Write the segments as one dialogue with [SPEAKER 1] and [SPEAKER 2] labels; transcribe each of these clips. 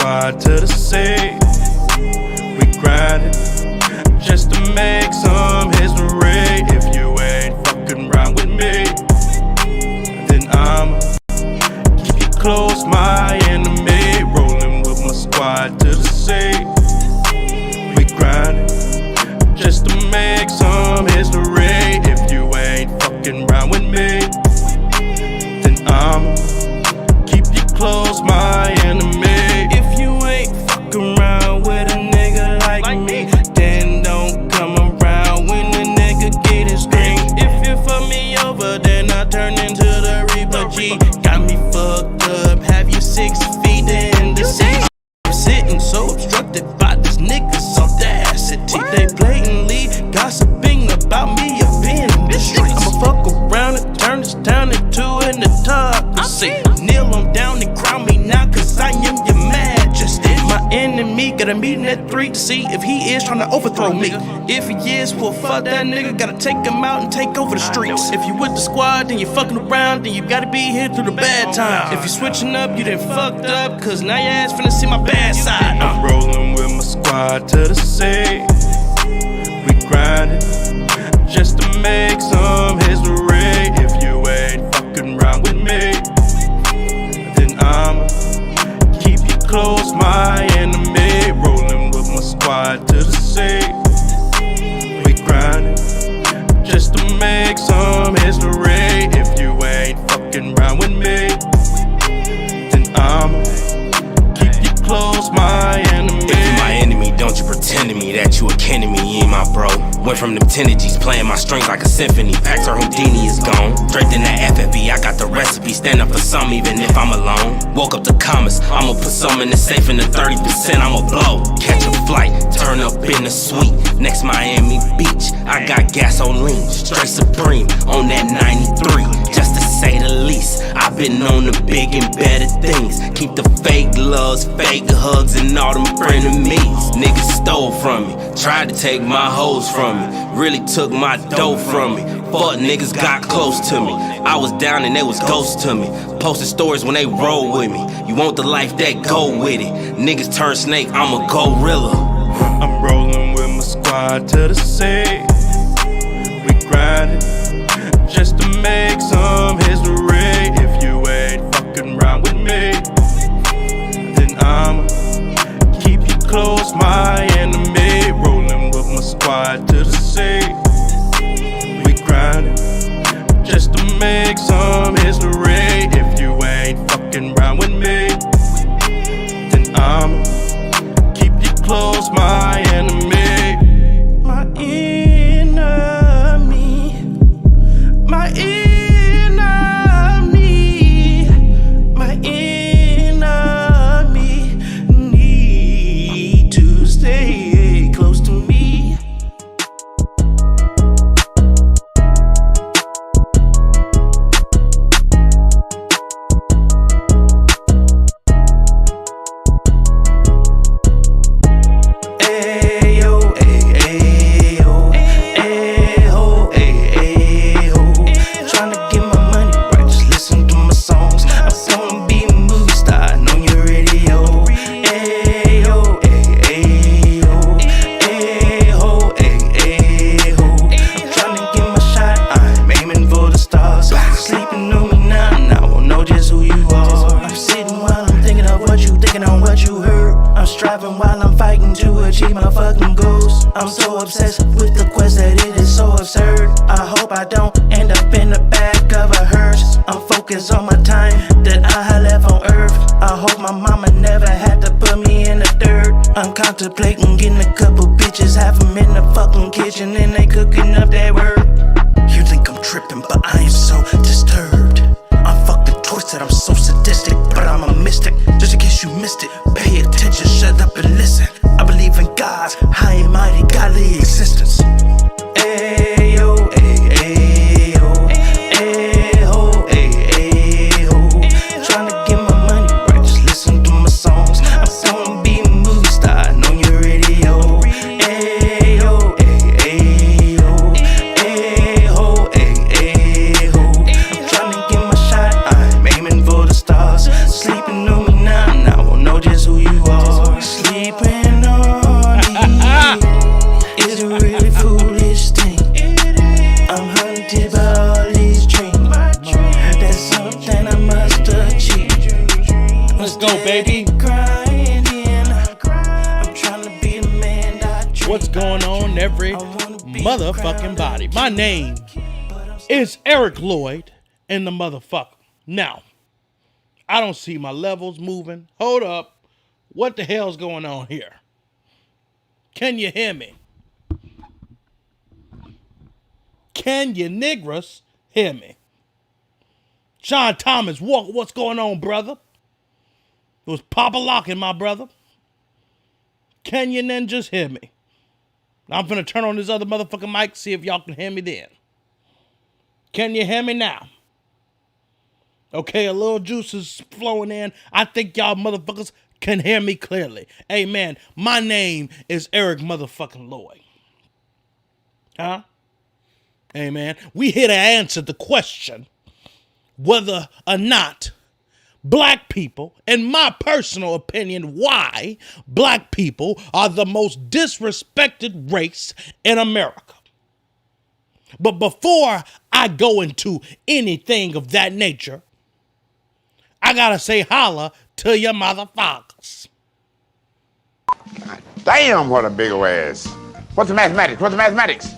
[SPEAKER 1] squad to the sea. We grindin' just to make some history. If you ain't fucking round with me, then I'ma keep you close, my enemy. Rolling with my squad to the sea. We grindin' just to make some history. If you ain't fucking round with me, then I'ma keep you close, my enemy. If you ain't fucking around with a nigga like me, then don't come around when the nigga get his string. If you fuck me over, then I turn into the Reaper G. Got me fucked up, have you 6 feet in the sea. I'm sitting so obstructed by this nigga's audacity. They blatantly gossiping about me up in the streets. I'ma fuck around and turn this town into an autocracy. Kneel on down and crown me now, cause I am your majesty. My enemy got a meeting at 3 to see if he is trying to overthrow me. If he is, well fuck that nigga, gotta take him out and take over the streets. If you with the squad, then you fucking around, then you gotta be here through the bad times. If you switching up, you done fucked up, cause now your ass finna see my bad side. I'm rolling with my squad to the sea. We grindin' just to make some history. If you ain't fucking round with me, then I'ma keep you close, my enemy. Rolling with my squad to the sea. We grindin' just to make some history. If you ain't fucking round with me, then I'ma keep you close, my enemy.
[SPEAKER 2] If you my enemy, don't you pretend to me that you a kin to me, you ain't my bro. Went from them 10 G's playing my strings like a symphony. Paxer Houdini is gone. Draped in that FFB, I got the recipe. Stand up for some even if I'm alone. Woke up to commas, I'ma put some in the safe and the 30% I'ma blow. Catch a flight, turn up in the suite. Next Miami Beach, I got gasoline. Straight Supreme on that 93. Just to say the least, I've been on the big and better things. Keep the fake loves, fake hugs, and all them frenemies. Niggas stole from me, tried to take my hoes from me, really took my dough from me. Fuck niggas got close to me, I was down and they was ghosts to me. Posted stories when they roll with me. You want the life that go with it. Niggas turn snake, I'm a gorilla.
[SPEAKER 1] I'm rolling with my squad to the sea. We grindin' just to make some history. If you ain't fucking round with me, then I'ma keep you close, my enemy. Rolling with my squad to the sea. We grindin' just to make some history. If you ain't fucking round with me, then I'ma keep you close, my enemy. My enemy, my enemy, my enemy need to stay close to me. While I'm fighting to achieve my fucking goals, I'm so obsessed with the quest that it is so absurd. I hope I don't end up in the back of a hearse. I'm focused on my time that I had left on earth. I hope my mama never had to put me in the dirt. I'm contemplating getting a couple bitches, have them in the fucking kitchen and they cooking up that word. You think I'm tripping, but I am so disturbed. I'm fucking twisted, I'm so sadistic, but I'm a mystic. Just in case you missed it, pay attention, shut up and listen. I believe in God's high and mighty godly existence. Ayo, ayo, ayo, ayo. Tryna get my money right, just listen to my songs. I'm gonna be a movie star on your radio. Ayo, ayo, ayo, ayo. I'm tryna get my shot, I'm aiming for the stars. Sleeping on me now, I won't know just who you are. Let's go, baby. What's going on, every motherfucking body? My name is Erek Loyd in the motherfucker. Now, I don't see my levels moving. Hold up. What the hell's going on here? Can you hear me? Can you niggers hear me? Sean Thomas, what's going on, brother? It was Papa Lockin', my brother. Can you then just hear me? I'm finna turn on this other motherfucking mic, see if y'all can hear me then. Can you hear me now? Okay, a little juice is flowing in. I think y'all motherfuckers can hear me clearly. Amen. My name is Erek motherfucking Loyd. Huh? Amen. We here to answer the question whether or not black people, in my personal opinion, why black people are the most disrespected race in America. But before I go into anything of that nature, I gotta say holla to your motherfuckers.
[SPEAKER 3] God damn, what a big old ass. What's the mathematics? What's the mathematics?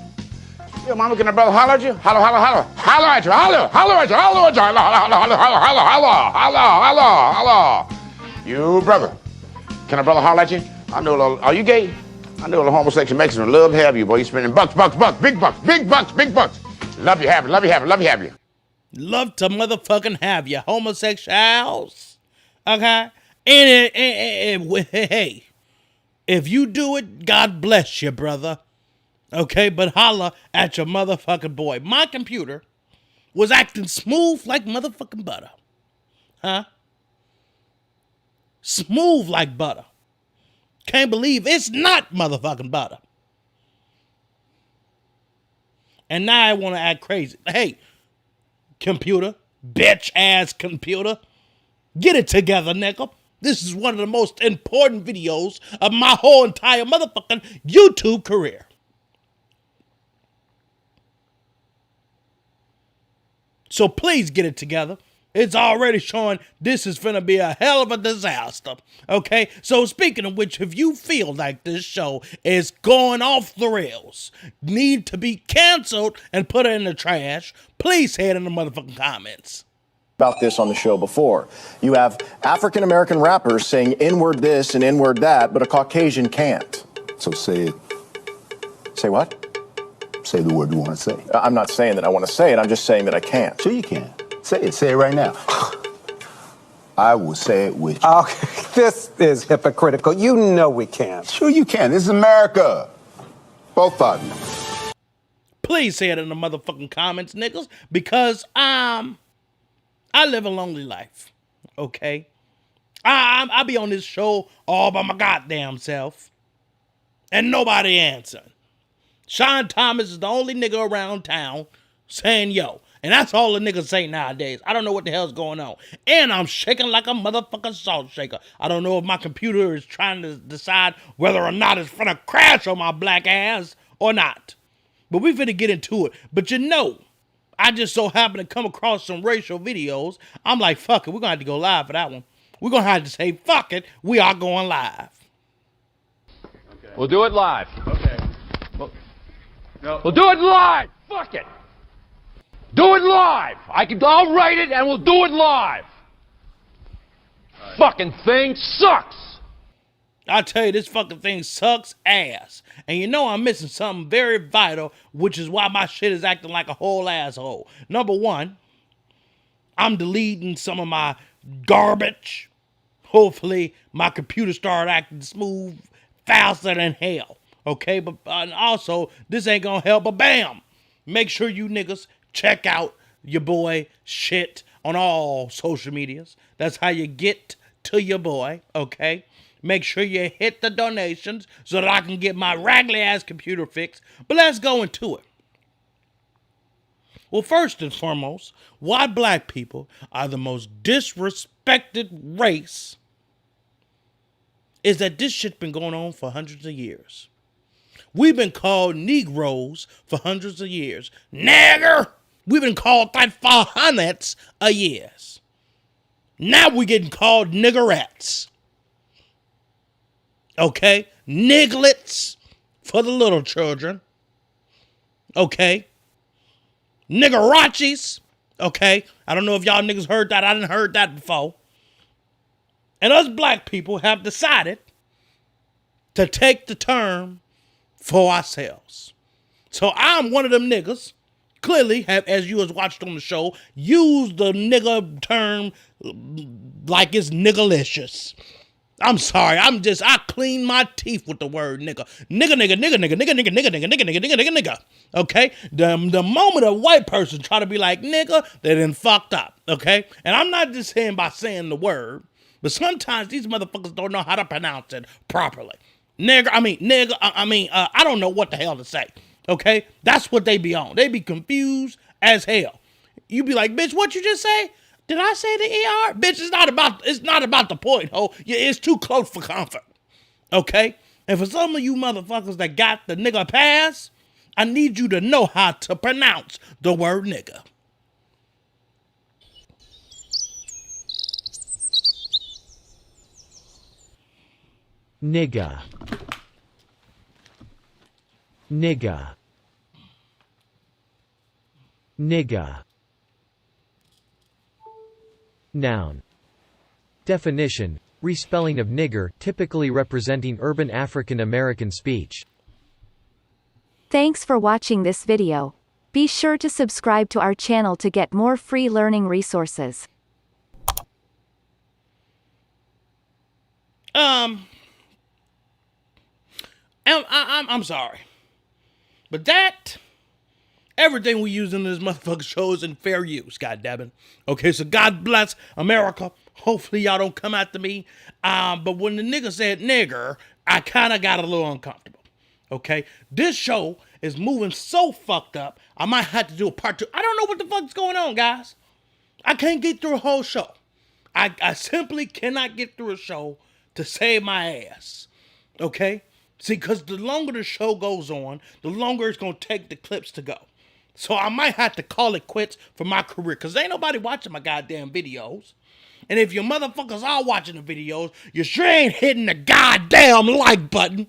[SPEAKER 3] Your mama, can a brother holler at you? Holler, holler, holler. Holler at you, holler, holler at you, holler at you, holler, holler, holler, holler, holler, holler, holler, holler. You brother, can a brother holler at you? I know a little, are you gay? I know a little homosexual Mexican love to have you, boy. You spending bucks, big bucks, big bucks, big bucks. Love you, have you, love you, have you, love you, have you.
[SPEAKER 1] Love to motherfucking have you, homosexuals. Okay? And hey, if you do it, God bless you, brother. Okay, but holla at your motherfucking boy. My computer was acting smooth like motherfucking butter. Huh? Smooth like butter. Can't believe it's not motherfucking butter. And now I want to act crazy. Hey, computer, bitch ass computer, get it together, nigga. This is one of the most important videos of my whole entire motherfucking YouTube career. So please get it together. It's already showing this is finna be a hell of a disaster. Okay? So speaking of which, if you feel like this show is going off the rails, need to be canceled and put it in the trash, please say it in the motherfucking comments.
[SPEAKER 4] About this on the show before. You have African-American rappers saying N-word this and N-word that, but a Caucasian can't.
[SPEAKER 5] So say it.
[SPEAKER 4] Say what?
[SPEAKER 5] Say the word you want to say.
[SPEAKER 4] I'm not saying that I want to say it. I'm just saying that I can't.
[SPEAKER 5] Sure you can. Say it. Say it right now. I will say it with you.
[SPEAKER 6] Okay, this is hypocritical. You know we can't.
[SPEAKER 5] Sure you can. This is America. Both of you.
[SPEAKER 1] Please say it in the motherfucking comments, niggas, because I live a lonely life. Okay? I be on this show all by my goddamn self. And nobody answering. Sean Thomas is the only nigga around town saying yo. And that's all the niggas say nowadays. I don't know what the hell's going on. And I'm shaking like a motherfucking salt shaker. I don't know if my computer is trying to decide whether or not it's finna crash on my black ass or not. But we finna get into it. But you know, I just so happen to come across some racial videos. I'm like, fuck it, we're gonna have to go live for that one. We're gonna have to say, fuck it, we are going live.
[SPEAKER 7] Okay. We'll do it live.
[SPEAKER 1] Okay.
[SPEAKER 7] We'll do it live. Fuck it. Do it live. I'll write it and we'll do it live. Right. Fucking thing sucks.
[SPEAKER 1] I tell you, this fucking thing sucks ass. And you know I'm missing something very vital, which is why my shit is acting like a whole asshole. Number one, I'm deleting some of my garbage. Hopefully, my computer started acting smooth faster than hell. Okay, but also, this ain't gonna help, but bam! Make sure you niggas check out your boy shit on all social medias. That's how you get to your boy, okay? Make sure you hit the donations so that I can get my raggedy ass computer fixed. But let's go into it. Well, first and foremost, why black people are the most disrespected race is that this shit been going on for hundreds of years. We've been called Negroes for hundreds of years. Nigger! We've been called that for hundreds of years. Now we getting called niggerettes. Okay? Nigglets for the little children. Okay? Niggerachis. Okay? I don't know if y'all niggas heard that. I didn't heard that before. And us black people have decided to take the term for ourselves. So I'm one of them niggas, clearly have, as you has watched on the show, used the nigga term like it's niggalicious. I'm sorry, I clean my teeth with the word nigga. Nigga. Okay? The moment a white person try to be like nigga, they done fucked up. Okay? And I'm not just saying by saying the word, but sometimes these motherfuckers don't know how to pronounce it properly. I don't know what the hell to say. Okay? That's what they be on. They be confused as hell. You be like, bitch, what you just say? Did I say the ER? Bitch, it's not about the point, ho. Yeah, it's too close for comfort. Okay? And for some of you motherfuckers that got the nigga pass, I need you to know how to pronounce the word nigga.
[SPEAKER 8] Nigga. Nigga. Nigga. Noun. Definition: respelling of nigger, typically representing urban African American speech.
[SPEAKER 9] Thanks for watching this video. Be sure to subscribe to our channel to get more free learning resources.
[SPEAKER 1] I'm sorry, but everything we use in this motherfucker show is in fair use, goddammit. Okay, so God bless America. Hopefully y'all don't come after me. But when the nigga said nigger, I kind of got a little uncomfortable. Okay, this show is moving so fucked up, I might have to do a part 2. I don't know what the fuck's going on, guys. I can't get through a whole show. I simply cannot get through a show to save my ass. Okay? See, because the longer the show goes on, the longer it's going to take the clips to go. So I might have to call it quits for my career, because ain't nobody watching my goddamn videos. And if you motherfuckers are watching the videos, you sure ain't hitting the goddamn like button.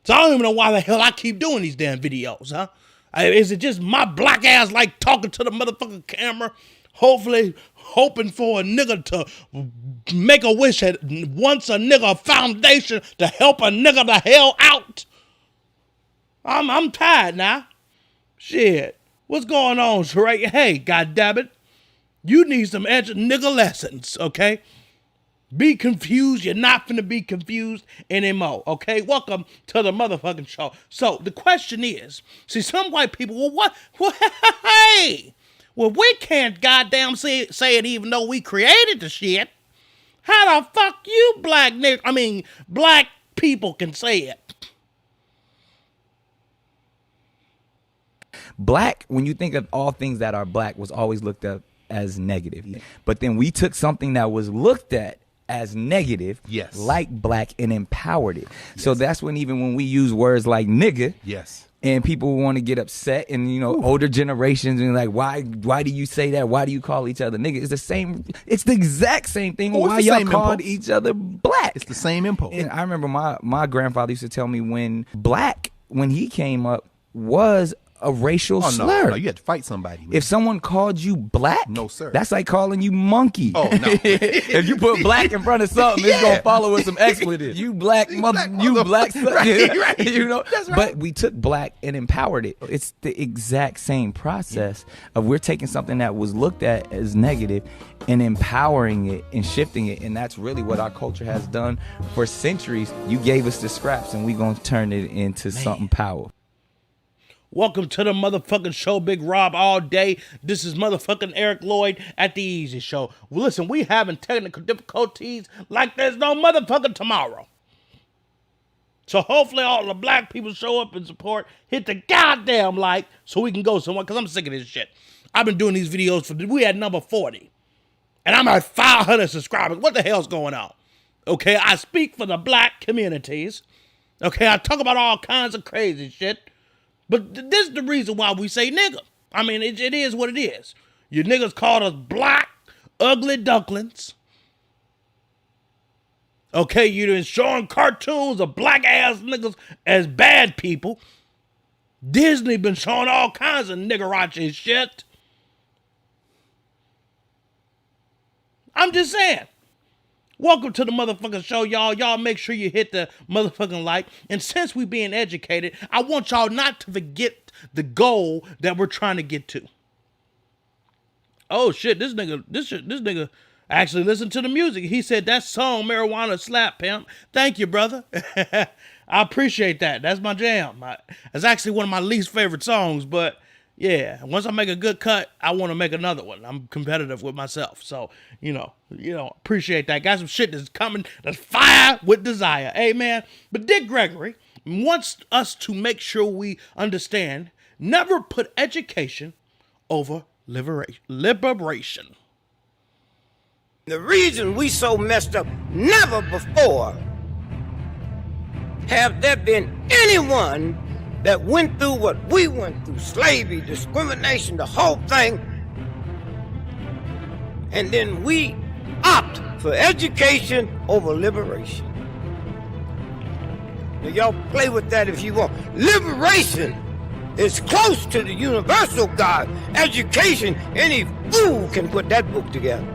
[SPEAKER 1] So I don't even know why the hell I keep doing these damn videos, huh? Is it just my black ass like talking to the motherfucking camera? Hopefully, hoping for a nigga to make a wish at once a nigga foundation to help a nigga the hell out. I'm tired now. Shit. What's going on, Sheree? Hey, goddammit. You need some extra nigga lessons, okay? Be confused. You're not finna be confused anymore, okay? Welcome to the motherfucking show. So, the question is, see, some white people, well, what? Hey! Well, we can't goddamn say it even though we created the shit. How the fuck you black people can say it?
[SPEAKER 10] Black, when you think of all things that are black, was always looked at as negative. But then we took something that was looked at as negative,
[SPEAKER 11] yes,
[SPEAKER 10] like black, and empowered it. Yes. So that's when we use words like nigga,
[SPEAKER 11] yes,
[SPEAKER 10] and people want to get upset, and older generations and like, why do you say that? Why do you call each other nigga? It's the exact same thing. Why y'all called each other black?
[SPEAKER 11] It's the same impulse.
[SPEAKER 10] And I remember my grandfather used to tell me when he came up was a racial slur.
[SPEAKER 11] No, you had to fight somebody.
[SPEAKER 10] If someone called you black,
[SPEAKER 11] no sir,
[SPEAKER 10] that's like calling you monkey.
[SPEAKER 11] Oh no!
[SPEAKER 10] If you put black in front of something, it's gonna follow with some expletives. You black mother, you black.
[SPEAKER 11] Right.
[SPEAKER 10] That's right. But we took black and empowered it. It's the exact same process of we're taking something that was looked at as negative and empowering it and shifting it, and that's really what our culture has done for centuries. You gave us the scraps, and we gonna turn it into something powerful.
[SPEAKER 1] Welcome to the motherfucking show, Big Rob all day. This is motherfucking Erek Loyd at the Eazzy Show. Well, listen, we having technical difficulties like there's no motherfucking tomorrow. So hopefully all the black people show up and support. Hit the goddamn like so we can go somewhere, because I'm sick of this shit. I've been doing these videos we had number 40. And I'm at 500 subscribers. What the hell's going on? Okay, I speak for the black communities. Okay, I talk about all kinds of crazy shit. But this is the reason why we say nigga. I mean, it is what it is. You niggas called us black, ugly ducklings. Okay, you done showing cartoons of black ass niggas as bad people. Disney been showing all kinds of niggerachi shit. I'm just saying. Welcome to the motherfucking show, y'all. Y'all make sure you hit the motherfucking like. And since we being educated, I want y'all not to forget the goal that we're trying to get to. Oh shit, this nigga actually listened to the music. He said that song Marijuana Slap Pimp. Thank you, brother. I appreciate that. That's my jam. It's actually one of my least favorite songs, but yeah, once I make a good cut, I want to make another one. I'm competitive with myself. So, you know, appreciate that. Got some shit that's coming, that's fire with desire. Amen. But Dick Gregory wants us to make sure we understand, never put education over liberation.
[SPEAKER 12] The reason we so messed up, never before have there been anyone that went through what we went through, slavery, discrimination, the whole thing, and then we opt for education over liberation. Now y'all play with that if you want. Liberation is close to the universal God. Education, any fool can put that book together.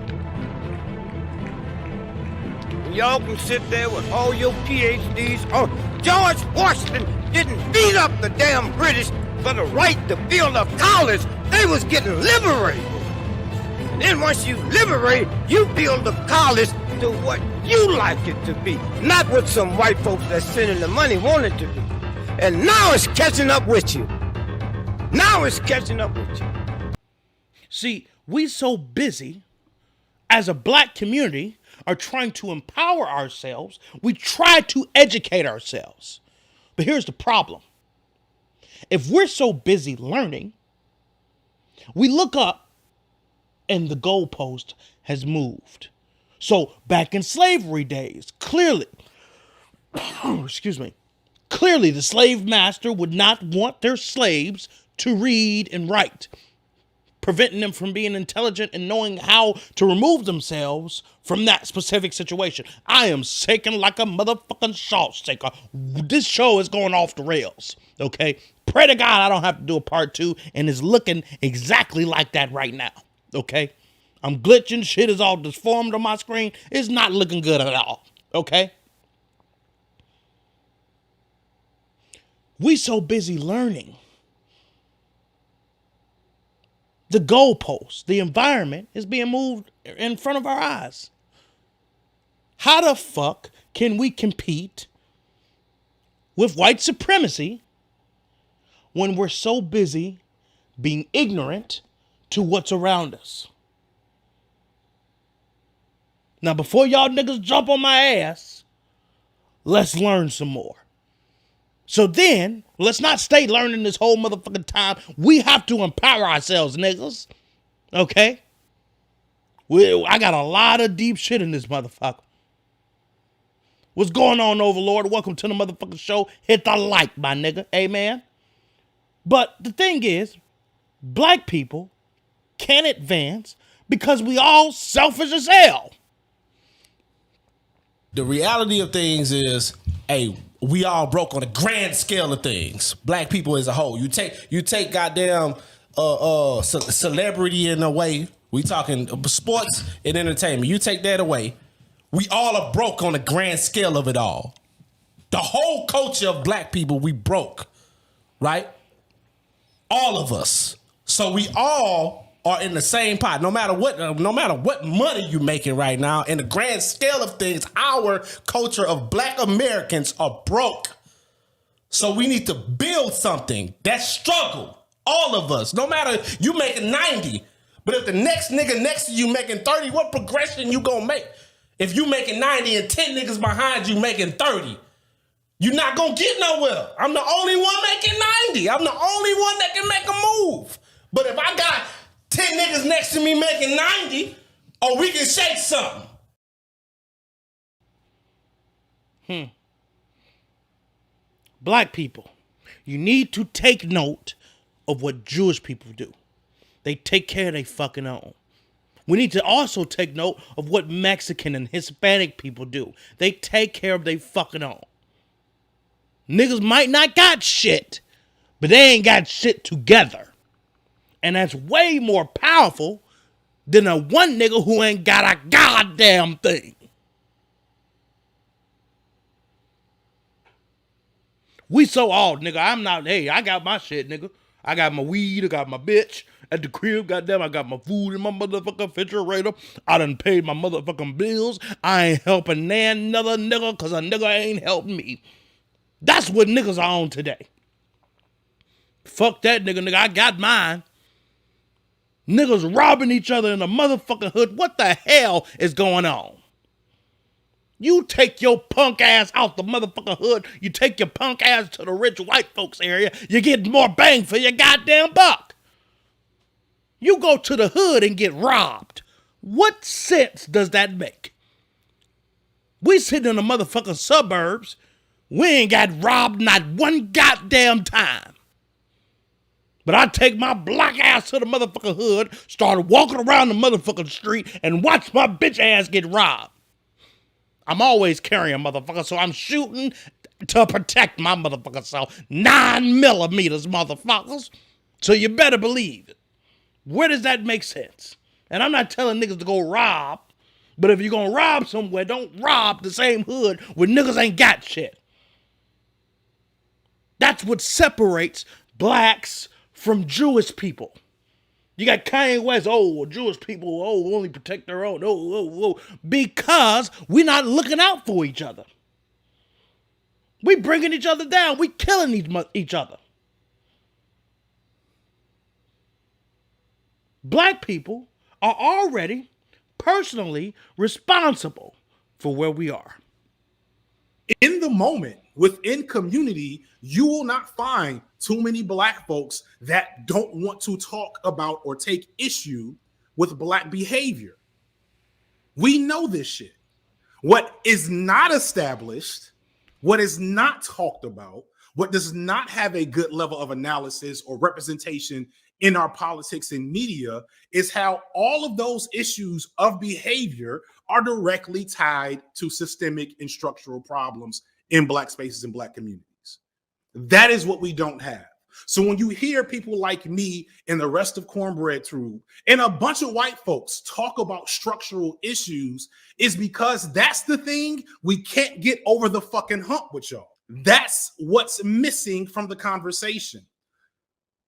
[SPEAKER 12] And y'all can sit there with all your PhDs. Oh, George Washington didn't beat up the damn British for the right to build a college. They was getting liberated. And then once you liberate, you build a college to what you like it to be, not what some white folks that's sending the money want it to be. And now it's catching up with you. Now it's catching up with you.
[SPEAKER 1] See, we so busy as a black community are trying to empower ourselves. We try to educate ourselves. But here's the problem. If we're so busy learning, we look up and the goalpost has moved. So back in slavery days, clearly, clearly the slave master would not want their slaves to read and write, preventing them from being intelligent and knowing how to remove themselves from that specific situation. I am shaking like a motherfucking salt shaker. This show is going off the rails, okay? Pray to God I don't have to do a part 2, and it's looking exactly like that right now, okay? I'm glitching, shit is all disformed on my screen. It's not looking good at all, okay? We so busy learning. The goalpost, the environment is being moved in front of our eyes. How the fuck can we compete with white supremacy when we're so busy being ignorant to what's around us? Now, before y'all niggas jump on my ass, let's learn some more. So then, let's not stay learning this whole motherfucking time. We have to empower ourselves, niggas. Okay? I got a lot of deep shit in this motherfucker. What's going on, Overlord? Welcome to the motherfucking show. Hit the like, my nigga. Amen. But the thing is, black people can't advance because we all selfish as hell.
[SPEAKER 13] The reality of things is, hey, we all broke on a grand scale of things. Black people as a whole. You take goddamn celebrity in a way. We talking sports and entertainment. You take that away. We all are broke on a grand scale of it all. The whole culture of black people, we broke, right? All of us. So we all are in the same pot. No matter what money you making right now, in the grand scale of things, our culture of black Americans are broke. So we need to build something. That struggle. All of us. No matter you making 90, but if the next nigga next to you making 30, what progression you gonna make? If you making 90 and 10 niggas behind you making 30, you're not gonna get nowhere. I'm the only one making 90. I'm the only one that can make a move. But if I got 10 niggas next to me making 90, oh, we can shake something.
[SPEAKER 1] Black people, you need to take note of what Jewish people do. They take care of their fucking own.
[SPEAKER 13] We need to also take note of what Mexican and Hispanic people do. They take care of their fucking own. Niggas might not got shit, but they ain't got shit together. And that's way more powerful than a one nigga who ain't got a goddamn thing. We so old, nigga. I'm not, hey, I got my shit, nigga. I got my weed, I got my bitch at the crib, goddamn. I got my food in my motherfucking refrigerator. I done paid my motherfucking bills. I ain't helping another nigga because a nigga ain't helping me. That's what niggas are on today. Fuck that nigga. I got mine. Niggas robbing each other in the motherfucking hood. What the hell is going on? You take your punk ass out the motherfucking hood. You take your punk ass to the rich white folks area. You get more bang for your goddamn buck. You go to the hood and get robbed. What sense does that make? We sitting in the motherfucking suburbs. We ain't got robbed not one goddamn time. But I take my black ass to the motherfucking hood, started walking around the motherfucking street, and watch my bitch ass get robbed. I'm always carrying motherfucker, so I'm shooting to protect my motherfucking self. 9mm, motherfuckers. So you better believe it. Where does that make sense? And I'm not telling niggas to go rob, but if you're gonna rob somewhere, don't rob the same hood where niggas ain't got shit. That's what separates blacks from Jewish people. You got Kanye West, Jewish people, only protect their own, because we're not looking out for each other. We bringing each other down. We killing each other. Black people are already personally responsible for where we are.
[SPEAKER 14] In the moment, within community, you will not find too many black folks that don't want to talk about or take issue with black behavior. We know this shit. What is not established, what is not talked about, what does not have a good level of analysis or representation in our politics and media is how all of those issues of behavior are directly tied to systemic and structural problems in black spaces and black communities. That is what we don't have. So when you hear people like me and the rest of Cornbread Troop and a bunch of white folks talk about structural issues, is because that's the thing we can't get over the fucking hump with y'all. That's what's missing from the conversation.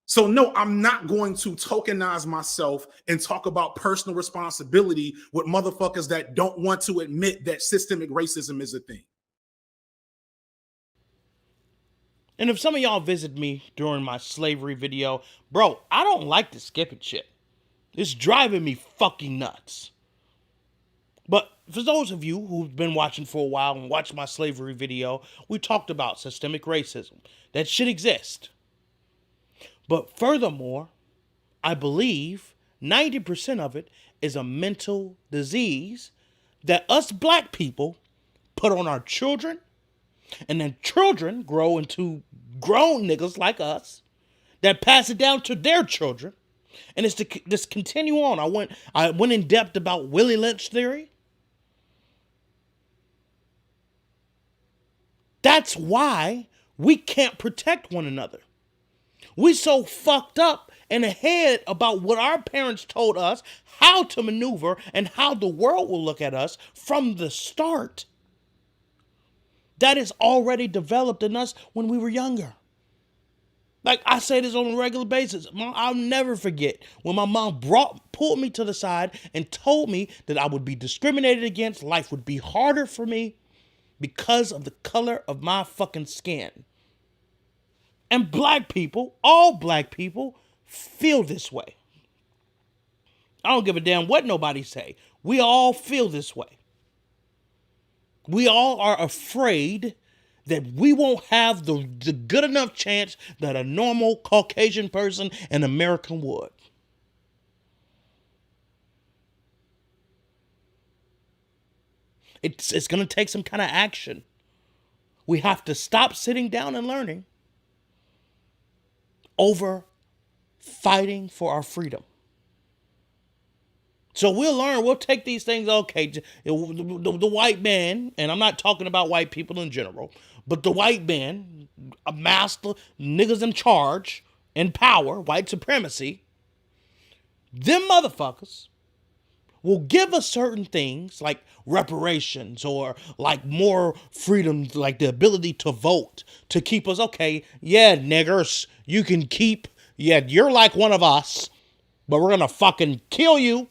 [SPEAKER 14] So no, I'm not going to tokenize myself and talk about personal responsibility with motherfuckers that don't want to admit that systemic racism is a thing.
[SPEAKER 13] And if some of y'all visit me during my slavery video, bro, I don't like the skipping shit. It's driving me fucking nuts. But for those of you who've been watching for a while and watched my slavery video, we talked about systemic racism. That shit exists. But furthermore, I believe 90% of it is a mental disease that us black people put on our children, and then children grow into grown niggas like us that pass it down to their children. And it's to just continue on. I went in depth about Willie Lynch theory. That's why we can't protect one another. We so fucked up in the head about what our parents told us how to maneuver and how the world will look at us from the start. That is already developed in us when we were younger. Like I say this on a regular basis. I'll never forget when my mom pulled me to the side and told me that I would be discriminated against. Life would be harder for me because of the color of my fucking skin. And black people, all black people, feel this way. I don't give a damn what nobody say. We all feel this way. We all are afraid that we won't have the good enough chance that a normal Caucasian person in America would. It's going to take some kind of action. We have to stop sitting down and learning over fighting for our freedom. So we'll learn, we'll take these things, okay, the white man, and I'm not talking about white people in general, but the white man, a master, niggas in charge, in power, white supremacy, them motherfuckers will give us certain things like reparations or like more freedom, like the ability to vote, to keep us, okay, yeah, niggers, you can keep, yeah, you're like one of us, but we're gonna fucking kill you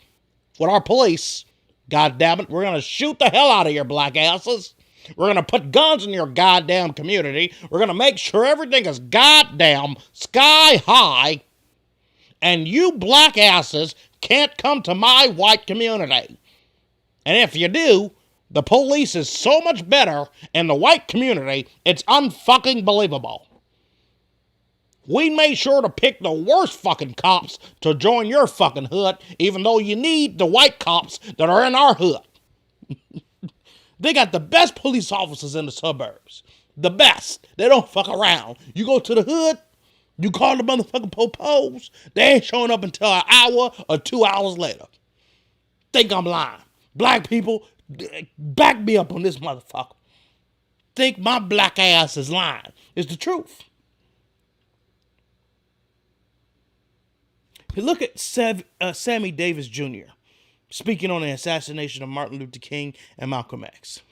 [SPEAKER 13] with our police. God damn it. We're going to shoot the hell out of your black asses. We're going to put guns in your goddamn community. We're going to make sure everything is goddamn sky high. And you black asses can't come to my white community. And if you do, the police is so much better in the white community, it's unfucking believable. We made sure to pick the worst fucking cops to join your fucking hood, even though you need the white cops that are in our hood. They got the best police officers in the suburbs. The best. They don't fuck around. You go to the hood, you call the motherfucking popos, they ain't showing up until an hour or 2 hours later. Think I'm lying. Black people, back me up on this motherfucker. Think my black ass is lying. It's the truth. Look at Sammy Davis Jr. speaking on the assassination of Martin Luther King and Malcolm X.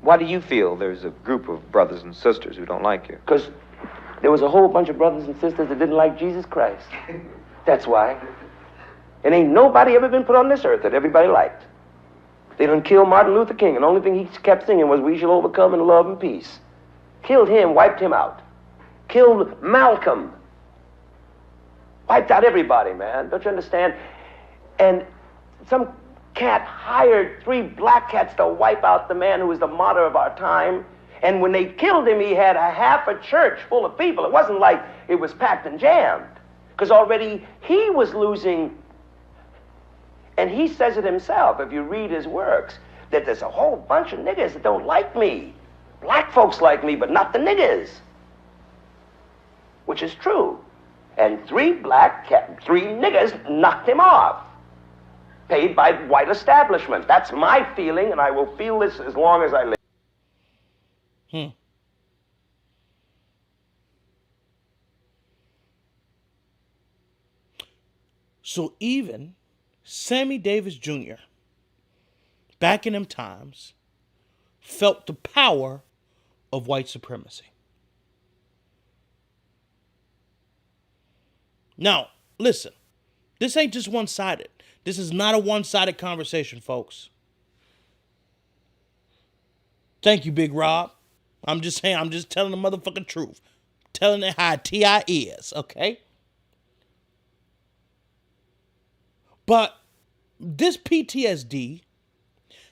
[SPEAKER 15] Why do you feel there's a group of brothers and sisters who don't like you?
[SPEAKER 16] Because there was a whole bunch of brothers and sisters that didn't like Jesus Christ. That's why. And ain't nobody ever been put on this earth that everybody liked. They done killed Martin Luther King, and the only thing he kept singing was, "We shall overcome in love and peace." Killed him, wiped him out. Killed Malcolm. Wiped out everybody, man. Don't you understand? And some cat hired 3 black cats to wipe out the man who was the martyr of our time. And when they killed him, he had a half a church full of people. It wasn't like it was packed and jammed. Because already he was losing. And he says it himself, if you read his works, that there's a whole bunch of niggas that don't like me. Black folks like me, but not the niggas. Which is true. And 3 niggas knocked him off. Paid by white establishment. That's my feeling, and I will feel this as long as I live.
[SPEAKER 13] So even Sammy Davis Jr., back in them times, felt the power of white supremacy. Now, listen, this ain't just one-sided. This is not a one-sided conversation, folks. Thank you, Big Rob. I'm just saying, I'm just telling the motherfucking truth. Telling it how T.I. is, okay? But this PTSD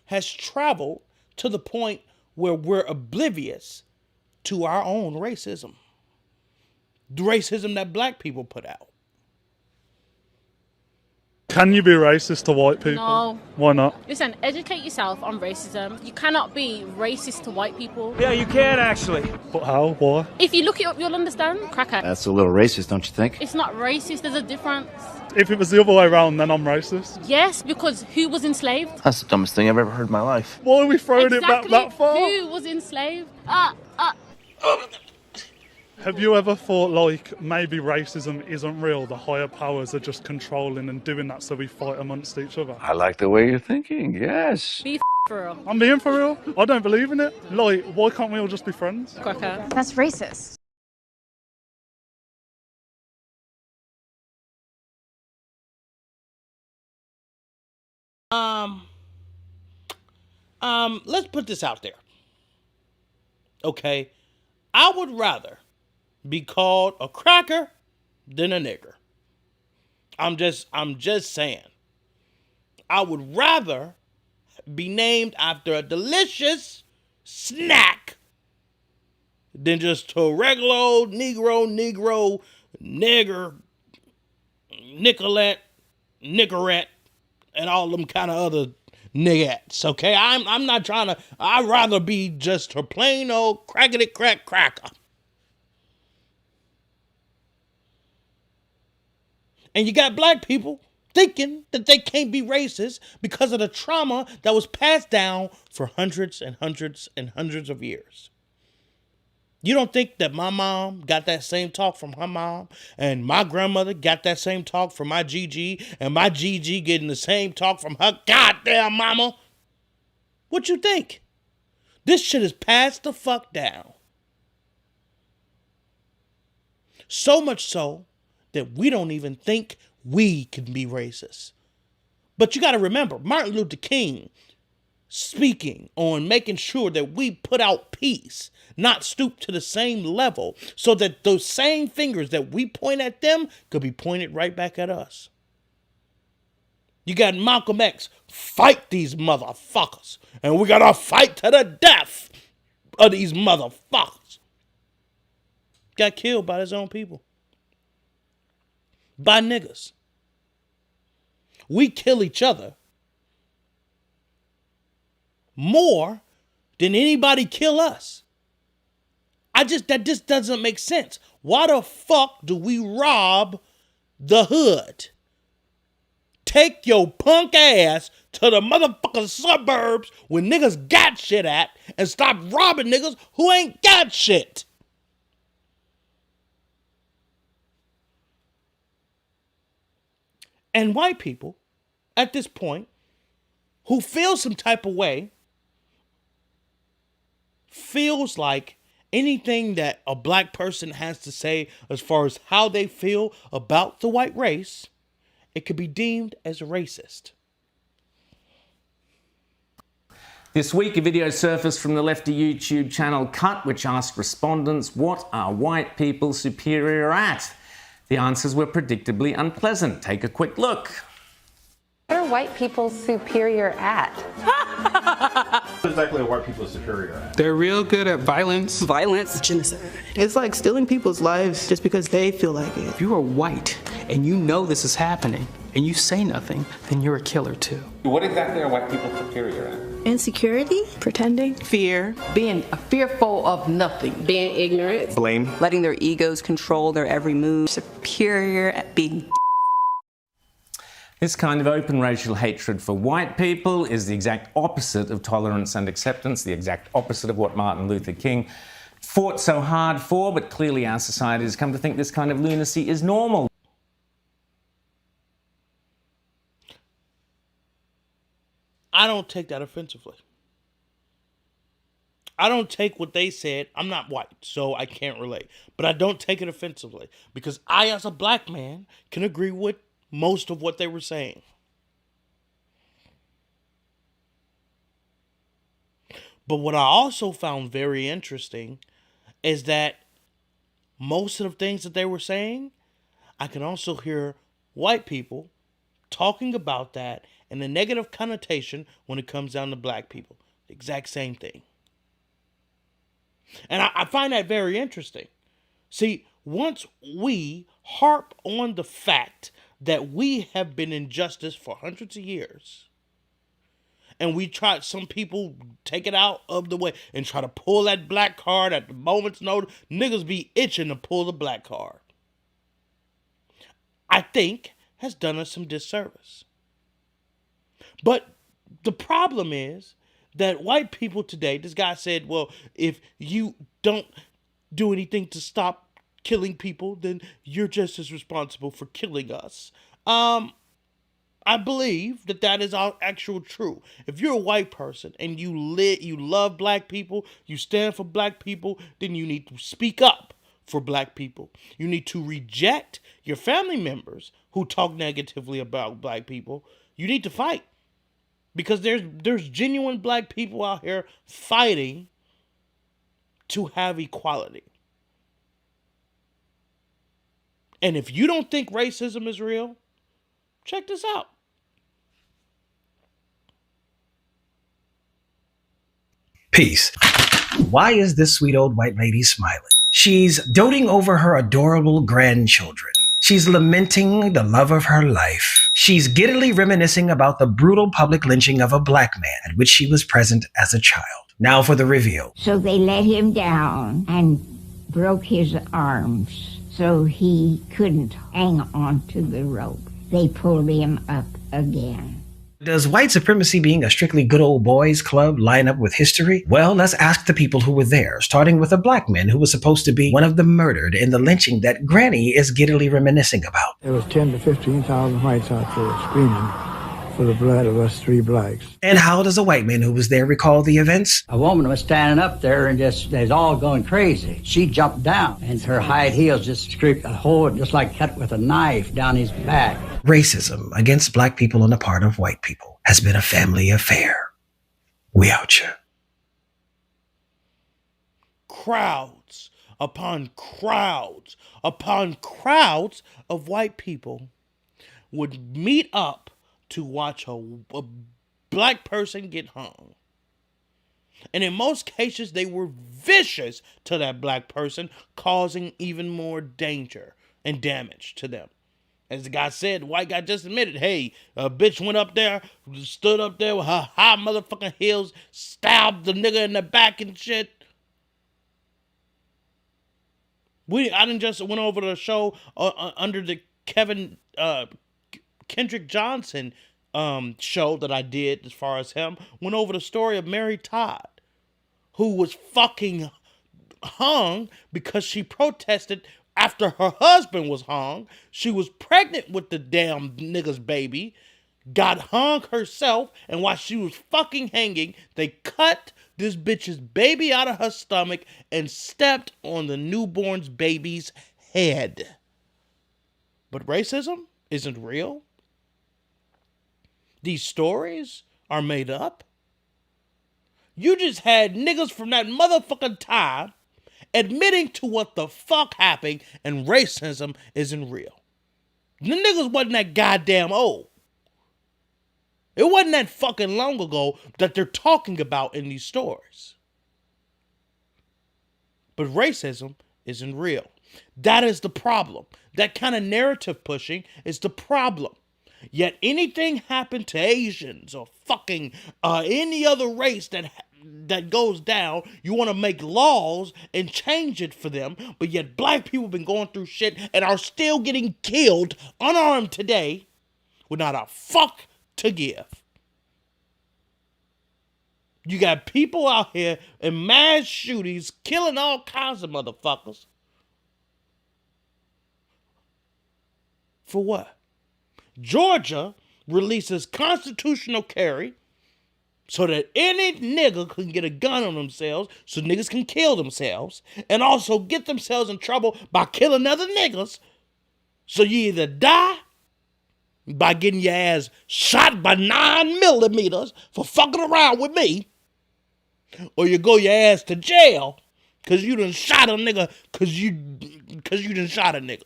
[SPEAKER 13] has traveled to the point where we're oblivious to our own racism. The racism that black people put out.
[SPEAKER 17] Can you be racist to white people?
[SPEAKER 18] No.
[SPEAKER 17] Why not?
[SPEAKER 18] Listen, educate yourself on racism. You cannot be racist to white people.
[SPEAKER 17] Yeah, you can actually. But how? Why?
[SPEAKER 18] If you look it up, you'll understand. Cracker.
[SPEAKER 19] That's a little racist, don't you think?
[SPEAKER 18] It's not racist, there's a difference.
[SPEAKER 17] If it was the other way around, then I'm racist.
[SPEAKER 18] Yes, because who was enslaved?
[SPEAKER 19] That's the dumbest thing I've ever heard in my life.
[SPEAKER 17] Why are we throwing it back that far?
[SPEAKER 18] Who was enslaved?
[SPEAKER 17] Have you ever thought, like, maybe racism isn't real? The higher powers are just controlling and doing that so we fight amongst each other?
[SPEAKER 19] I like the way you're thinking, yes.
[SPEAKER 18] Be for real.
[SPEAKER 17] I'm being for real. I don't believe in it. Like, why can't we all just be friends?
[SPEAKER 18] Cracker.
[SPEAKER 20] That's racist.
[SPEAKER 13] Let's put this out there. Okay? I would rather be called a cracker than a nigger. I'm just saying. I would rather be named after a delicious snack than just a regular old Negro, nigger, Nicolette, Nicorette, and all them kind of other niggettes, okay? I'm not trying to, I'd rather be just a plain old crackety crack cracker. And you got black people thinking that they can't be racist because of the trauma that was passed down for hundreds and hundreds and hundreds of years. You don't think that my mom got that same talk from her mom, and my grandmother got that same talk from my GG, and my GG getting the same talk from her goddamn mama? What you think? This shit is passed the fuck down. So much so that we don't even think we can be racist. But you got to remember, Martin Luther King speaking on making sure that we put out peace, not stoop to the same level, so that those same fingers that we point at them could be pointed right back at us. You got Malcolm X, fight these motherfuckers. And we got to fight to the death of these motherfuckers. Got killed by his own people. By niggas. We kill each other more than anybody kill us. That just doesn't make sense. Why the fuck do we rob the hood? Take your punk ass to the motherfucking suburbs where niggas got shit at and stop robbing niggas who ain't got shit. And white people, at this point, who feel some type of way, feels like anything that a black person has to say as far as how they feel about the white race, it could be deemed as racist.
[SPEAKER 20] This week, a video surfaced from the lefty YouTube channel Cut, which asked respondents, what are white people superior at? The answers were predictably unpleasant. Take a quick look.
[SPEAKER 21] What are white people superior at?
[SPEAKER 22] What exactly are white people superior at?
[SPEAKER 23] They're real good at violence.
[SPEAKER 24] Violence. Genocide. It's like stealing people's lives just because they feel like it.
[SPEAKER 23] If you are white and you know this is happening and you say nothing, then you're a killer too.
[SPEAKER 22] What exactly are white people superior at?
[SPEAKER 24] Insecurity. Pretending. Fear.
[SPEAKER 25] Being fearful of nothing.
[SPEAKER 24] Being ignorant.
[SPEAKER 22] Blame.
[SPEAKER 25] Letting their egos control their every move. Superior at being.
[SPEAKER 20] This kind of open racial hatred for white people is the exact opposite of tolerance and acceptance, the exact opposite of what Martin Luther King fought so hard for, but clearly our society has come to think this kind of lunacy is normal.
[SPEAKER 13] I don't take that offensively. I don't take what they said. I'm not white, so I can't relate. But I don't take it offensively because I, as a black man, can agree with most of what they were saying. But what I also found very interesting is that most of the things that they were saying, I can also hear white people talking about that in a negative connotation when it comes down to black people. The exact same thing. And I find that very interesting. See, once we harp on the fact that we have been in justice for hundreds of years, and we try, some people take it out of the way and try to pull that black card at the moment's notice, niggas be itching to pull the black card, I think has done us some disservice. But the problem is that white people today, this guy said, well, if you don't do anything to stop killing people, then you're just as responsible for killing us. I believe that is actual true. If you're a white person and you love black people, you stand for black people, then you need to speak up for black people. You need to reject your family members who talk negatively about black people. You need to fight. Because there's genuine black people out here fighting to have equality. And if you don't think racism is real, check this out.
[SPEAKER 26] Peace. Why is this sweet old white lady smiling? She's doting over her adorable grandchildren. She's lamenting the love of her life. She's giddily reminiscing about the brutal public lynching of a black man at which she was present as a child. Now for the reveal.
[SPEAKER 27] So they let him down and broke his arms so he couldn't hang on to the rope. they pulled him up again.
[SPEAKER 26] Does white supremacy being a strictly good old boys club line up with history? Well, let's ask the people who were there, starting with a black man who was supposed to be one of the murdered in the lynching that Granny is giddily reminiscing about.
[SPEAKER 2] There was 10 to 15,000 whites out there screaming for the blood of us three blacks.
[SPEAKER 26] And how does a white man who was there recall the events?
[SPEAKER 3] A woman was standing up there and they was all going crazy. She jumped down and her high heels just scraped a hole just like cut with a knife down his back.
[SPEAKER 26] Racism against black people on the part of white people has been a family affair. We out here.
[SPEAKER 1] Crowds upon crowds upon crowds of white people would meet up to watch a black person get hung. And in most cases, they were vicious to that black person, causing even more danger and damage to them. As the guy said, the white guy just admitted, hey, a bitch went up there, stood up there with her high motherfucking heels, stabbed the nigga in the back and shit. I done just went over the show under the Kendrick Johnson show that I did as far as him. Went over the story of Mary Todd, who was fucking hung because she protested after her husband was hung. She was pregnant with the damn nigga's baby, got hung herself, and while she was fucking hanging, they cut this bitch's baby out of her stomach and stepped on the newborn's baby's head. But racism isn't real. These stories are made up. You just had niggas from that motherfucking time admitting to what the fuck happened, and racism isn't real. The niggas wasn't that goddamn old. It wasn't that fucking long ago that they're talking about in these stories. But racism isn't real. That is the problem. That kind of narrative pushing is the problem. Yet anything happened to Asians or fucking any other race that goes down, you want to make laws and change it for them, but yet black people have been going through shit and are still getting killed unarmed today with not a fuck to give. You got people out here in mass shootings killing all kinds of motherfuckers. For what? Georgia releases constitutional carry so that any nigga can get a gun on themselves so niggas can kill themselves and also get themselves in trouble by killing other niggas. So you either die by getting your ass shot by 9mm for fucking around with me, or you go your ass to jail because you done shot a nigga because you done shot a nigga.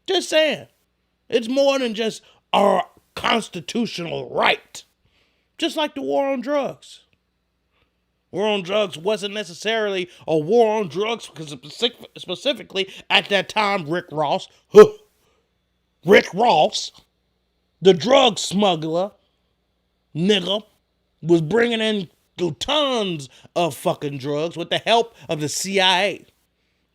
[SPEAKER 1] Just saying. It's more than just our constitutional right. Just like the war on drugs. War on drugs wasn't necessarily a war on drugs because specifically at that time, Rick Ross, the drug smuggler, nigga, was bringing in tons of fucking drugs with the help of the CIA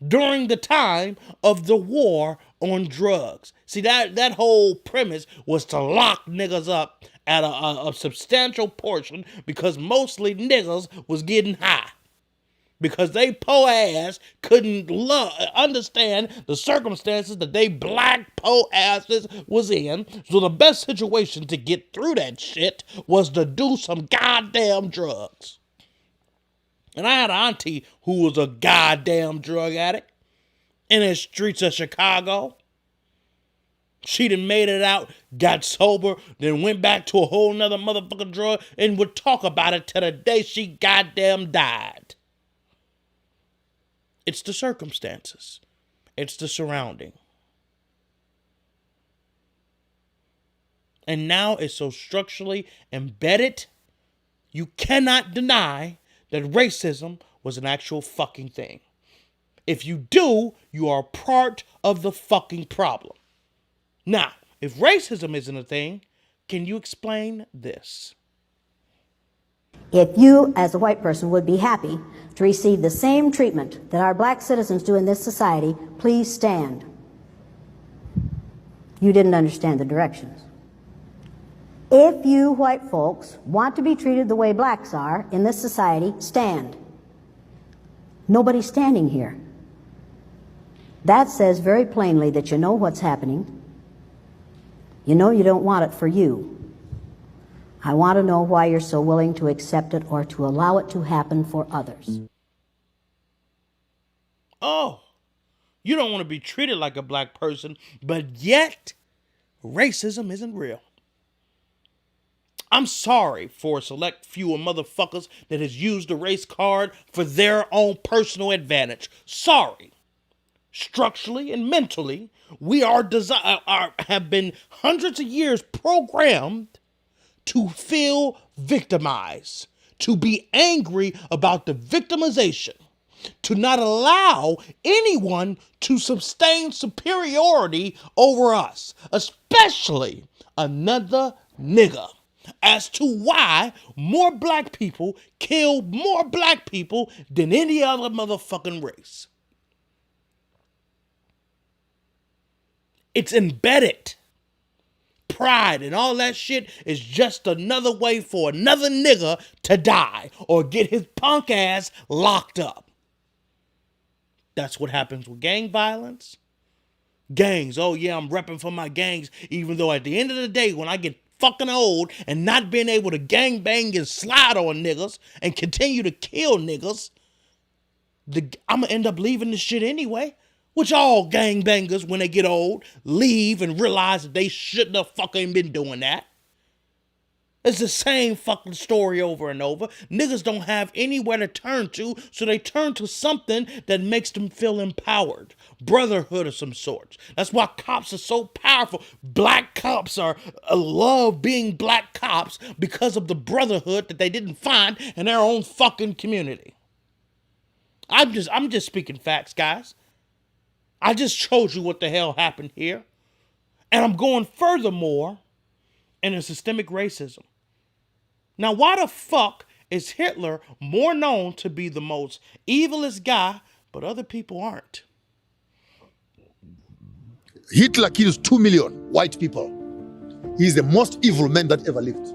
[SPEAKER 1] during the time of the war on drugs. See, that whole premise was to lock niggas up at a substantial portion because mostly niggas was getting high. Because they po ass couldn't understand the circumstances that they black po asses was in. So the best situation to get through that shit was to do some goddamn drugs. And I had an auntie who was a goddamn drug addict in the streets of Chicago. She done made it out, got sober, then went back to a whole nother motherfucking drug and would talk about it till the day she goddamn died. It's the circumstances. It's the surrounding. And now it's so structurally embedded, you cannot deny that racism was an actual fucking thing. If you do, you are part of the fucking problem. Now, if racism isn't a thing, can you explain this?
[SPEAKER 4] If you, as a white person, would be happy to receive the same treatment that our black citizens do in this society, please stand. You didn't understand the directions. If you white folks want to be treated the way blacks are in this society, stand. Nobody's standing here. That says very plainly that you know what's happening. You know you don't want it for you. I want to know why you're so willing to accept it or to allow it to happen for others.
[SPEAKER 5] Oh, you don't want to be treated like a black person, but yet racism isn't real. I'm sorry for a select few of motherfuckers that has used the race card for their own personal advantage. Sorry. Structurally and mentally, we have been hundreds of years programmed to feel victimized, to be angry about the victimization, to not allow anyone to sustain superiority over us, especially another nigga, as to why more black people kill more black people than any other motherfucking race. It's embedded. Pride and all that shit is just another way for another nigga to die or get his punk ass locked up. That's what happens with gang violence. Gangs, oh yeah, I'm repping for my gangs, even though at the end of the day, when I get fucking old and not being able to gang bang and slide on niggas and continue to kill niggas, I'm gonna end up leaving this shit anyway. Which all gangbangers, when they get old, leave and realize that they shouldn't have fucking been doing that. It's the same fucking story over and over. Niggas don't have anywhere to turn to, so they turn to something that makes them feel empowered. Brotherhood of some sorts. That's why cops are so powerful. Black cops love being black cops because of the brotherhood that they didn't find in their own fucking community. I'm just speaking facts, guys. I just showed you what the hell happened here. And I'm going furthermore into systemic racism. Now, why the fuck is Hitler more known to be the most evilest guy, but other people aren't?
[SPEAKER 6] Hitler kills 2 million white people. He's the most evil man that ever lived.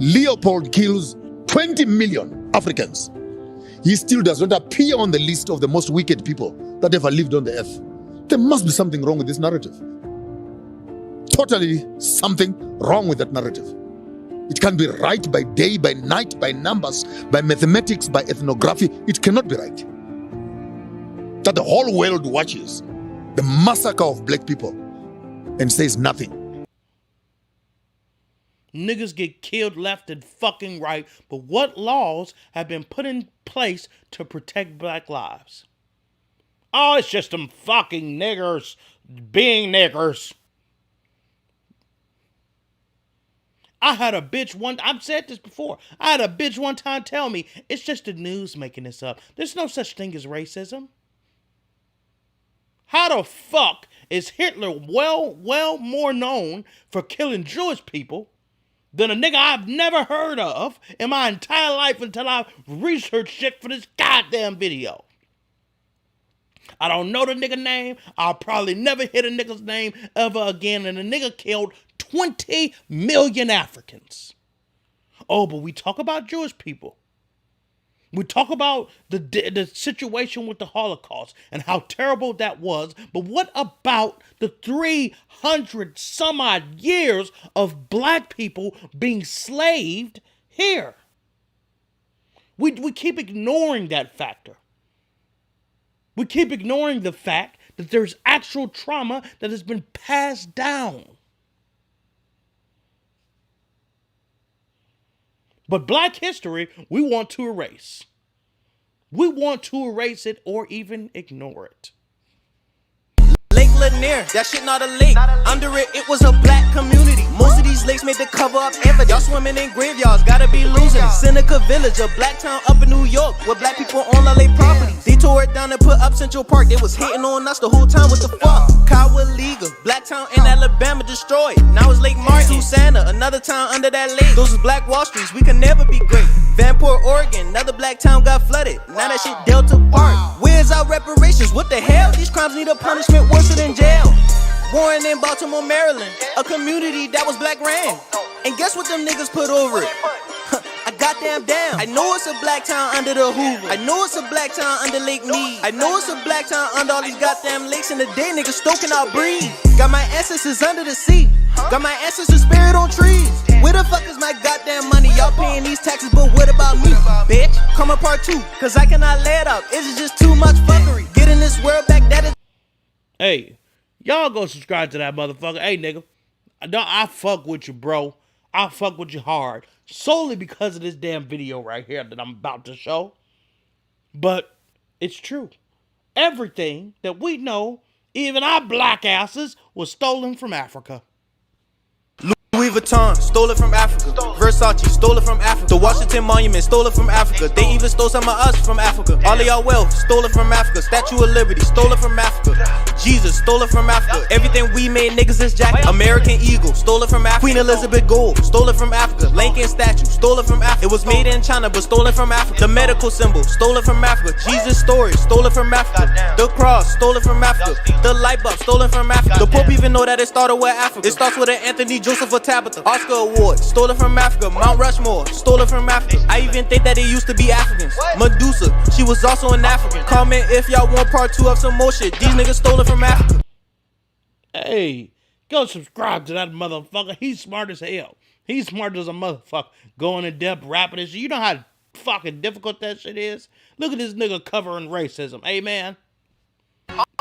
[SPEAKER 6] Leopold kills 20 million Africans. He still does not appear on the list of the most wicked people that ever lived on the earth. There must be something wrong with this narrative. Totally something wrong with that narrative. It can be right by day, by night, by numbers, by mathematics, by ethnography. It cannot be right. That the whole world watches the massacre of black people and says nothing.
[SPEAKER 5] Niggas get killed left and fucking right, but what laws have been put in place to protect black lives? Oh, it's just them fucking niggers being niggers. I had a bitch I've said this before. I had a bitch one time tell me, it's just the news making this up. There's no such thing as racism. How the fuck is Hitler well more known for killing Jewish people than a nigga I've never heard of in my entire life until I researched shit for this goddamn video? I don't know the nigga name. I'll probably never hear the nigga's name ever again. And the nigga killed 20 million Africans. Oh, but we talk about Jewish people. We talk about the situation with the Holocaust and how terrible that was. But what about the 300 some odd years of black people being slaved here? We keep ignoring that factor. We keep ignoring the fact that there's actual trauma that has been passed down. But black history, we want to erase. We want to erase it or even ignore it.
[SPEAKER 7] Lake Lanier, that shit not a lake. Under it, it was a black community. Most of these lakes made to cover up evidence. Y'all swimming in graveyards, gotta be losing it. Seneca Village, a black town up in New York, where black people own LA properties. They tore it down and put up Central Park. They was hating on us the whole time. What the fuck? Cowaliga, black town in Alabama destroyed. Now it's Lake Martin, Susanna, another town under that lake. Those was black Wall Streets, we can never be great. Vanport, Oregon, another black town got flooded. Now that shit Delta Park. Where's our reparations? What the hell? These crimes need a punishment worse than jail. Born in Baltimore, Maryland, a community that was black ran. And guess what them niggas put over it? I goddamn damn. I know it's a black town under the Hoover. I know it's a black town under Lake Mead. I know it's a black town under all these goddamn lakes. In the day, niggas stoking out breeze. Got my ancestors under the sea. Got my ancestors buried on trees. Where the fuck is my goddamn money? Y'all paying these taxes, but what about me? Bitch, come on part 2, cause I cannot lay it up. It's just too much fuckery. Get in this world back, that is.
[SPEAKER 5] Hey, y'all go subscribe to that motherfucker. Hey, nigga, I fuck with you, bro. I fuck with you hard. Solely because of this damn video right here that I'm about to show. But it's true. Everything that we know, even our black asses, was stolen from Africa.
[SPEAKER 7] Louis Vuitton, stole it from Africa. Versace, stole it from Africa. The Washington Monument, stole it from Africa. They even stole some of us from Africa. All of y'all wealth, stole it from Africa. Statue of Liberty, stole it from Africa. Jesus, stole it from Africa. Everything we made, niggas is jacket. American Eagle, stole it from Africa. Queen Elizabeth Gold, stole it from Africa. Lincoln statue, stole it from Africa. It was made in China, but stolen from Africa. The medical symbol, stole it from Africa. Jesus story, stole it from Africa. The cross, stole it from Africa. The light bulb, stolen from Africa. The Pope even know that it started with Africa. It starts with an Anthony Joseph or Tabitha. Oscar Award, stole it from Africa. Mount Rushmore, stole it from Africa. I even think that it used to be Africans. Medusa, she was also an African. Comment if y'all want part 2 of some more shit. These niggas stole it from Africa.
[SPEAKER 5] Hey, go subscribe to that motherfucker. He's smart as hell. He's smart as a motherfucker. Going in depth, rapping this shit. You know how fucking difficult that shit is? Look at this nigga covering racism. Hey, man.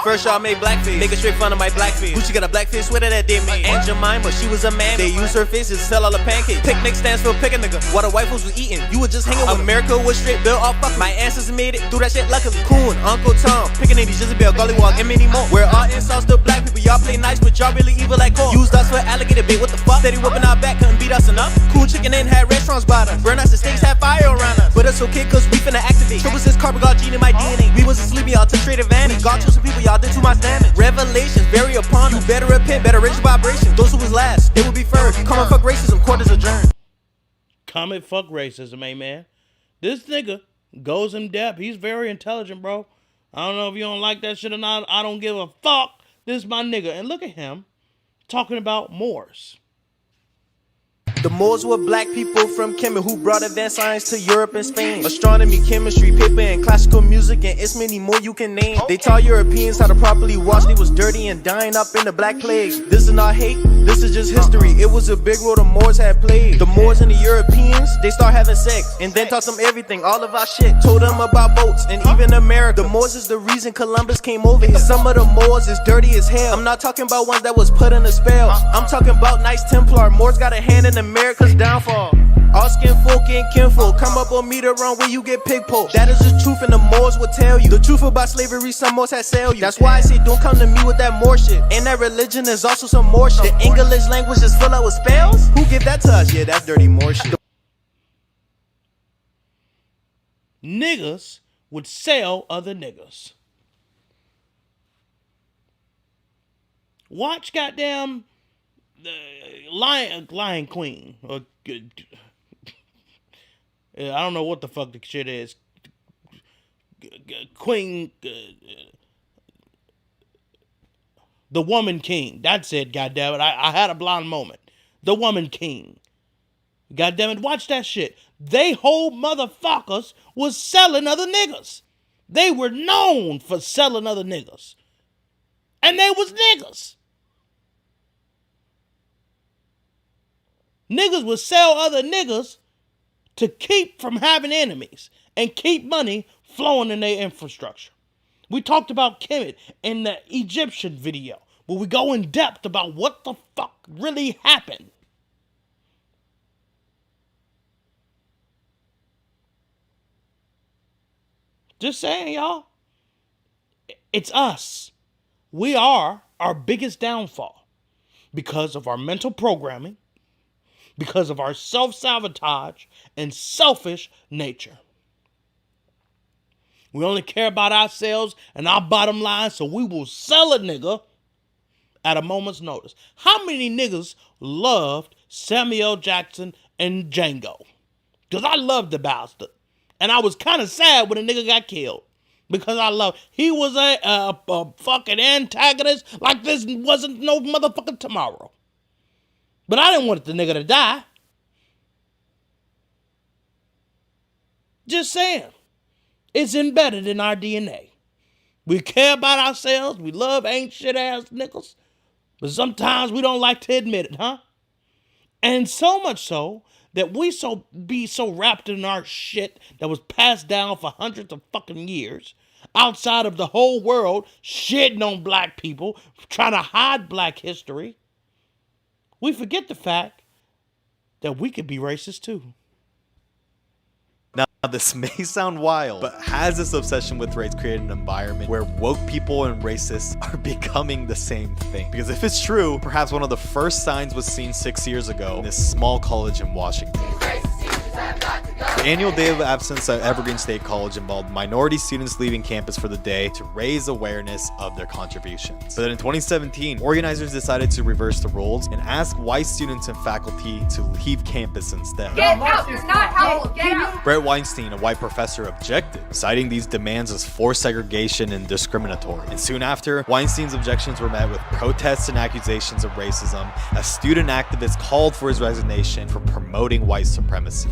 [SPEAKER 7] First y'all made blackface, making straight fun of my blackface. Gucci got a blackface sweater that they made. Aunt Jemima, she was a man. They used her faces to sell all the pancakes. Picnic stands for pick a nigga. While the white folks was eating, you were just hanging with America was straight built off fuck. My ancestors made it through that shit luckily. Coon, Uncle Tom, Pickaninny, Jezebel, Gollywog, and many more. We're all insults to black people. Y'all play nice, but y'all really evil like Cole. Used us for alligator bait, what the fuck? Steady whooping our back, couldn't beat us enough. Cool chicken and had restaurants by us. Burn us, the stakes had fire around us. But it's okay, cause we finna activate. Triple six carbon got gene in my DNA. We wasn't sleeping, y'all took trade advantage. Got to some people, y'all did too much damage. Revelations, very upon you. Better repent, better raise your vibration. Those who was last, they will be first. Come and fuck racism, court is adjourned.
[SPEAKER 5] Comment fuck racism, man. This nigga goes in depth. He's very intelligent, bro. I don't know if you don't like that shit or not. I don't give a fuck. This is my nigga. And look at him talking about Moors.
[SPEAKER 7] The Moors were black people from Kemet who brought advanced science to Europe and Spain. Astronomy, chemistry, paper, and classical music, and it's many more you can name. They taught Europeans how to properly wash. They was dirty and dying up in the Black Plague. This is not hate, this is just history. It was a big role the Moors had played. The Moors and the Europeans, they start having sex and then taught them everything, all of our shit. Told them about boats and even America. The Moors is the reason Columbus came over here. Some of the Moors is dirty as hell. I'm not talking about ones that was put in a spell. I'm talking about Knights Templar. Moors got a hand in America's downfall. All skin folk and kinfolk come up on me the wrong way, you get pig poked. That is the truth and the Moors will tell you. The truth about slavery, some Moors had sell you. That's why I say don't come to me with that Moor shit. And that religion is also some Moor shit. The English language is full up with spells? Who give that to us? Yeah, that's dirty Moor shit.
[SPEAKER 5] Niggas would sell other niggas. Watch goddamn Lion Queen. Or, I don't know what the fuck the shit is. Queen. The Woman King. That's it, goddammit. I had a blind moment. The Woman King. Goddammit, watch that shit. They whole motherfuckers was selling other niggas. They were known for selling other niggas. And they was niggas. Niggas would sell other niggas to keep from having enemies and keep money flowing in their infrastructure. We talked about Kemet in the Egyptian video, where we go in depth about what the fuck really happened. Just saying, y'all. It's us. We are our biggest downfall because of our mental programming, because of our self-sabotage and selfish nature. We only care about ourselves and our bottom line, so we will sell a nigga at a moment's notice. How many niggas loved Samuel Jackson and Django? Because I loved the bastard. And I was kind of sad when a nigga got killed. Because I love. He was a fucking antagonist like this wasn't no motherfucking tomorrow. But I didn't want the nigga to die. Just saying. It's embedded in our DNA. We care about ourselves. We love ain't shit ass niggas. But sometimes we don't like to admit it, huh? And so much so that we be so wrapped in our shit that was passed down for hundreds of fucking years outside of the whole world shitting on black people, trying to hide black history. We forget the fact that we could be racist too.
[SPEAKER 8] Now, this may sound wild, but has this obsession with race created an environment where woke people and racists are becoming the same thing? Because if it's true, perhaps one of the first signs was seen 6 years ago in this small college in Washington. The annual day of absence at Evergreen State College involved minority students leaving campus for the day to raise awareness of their contributions. But then in 2017, organizers decided to reverse the roles and ask white students and faculty to leave campus instead.
[SPEAKER 9] Get out! It's not helpful! Get out!
[SPEAKER 8] Brett Weinstein, a white professor, objected, citing these demands as forced segregation and discriminatory. And soon after, Weinstein's objections were met with protests and accusations of racism as student activists called for his resignation for promoting white supremacy.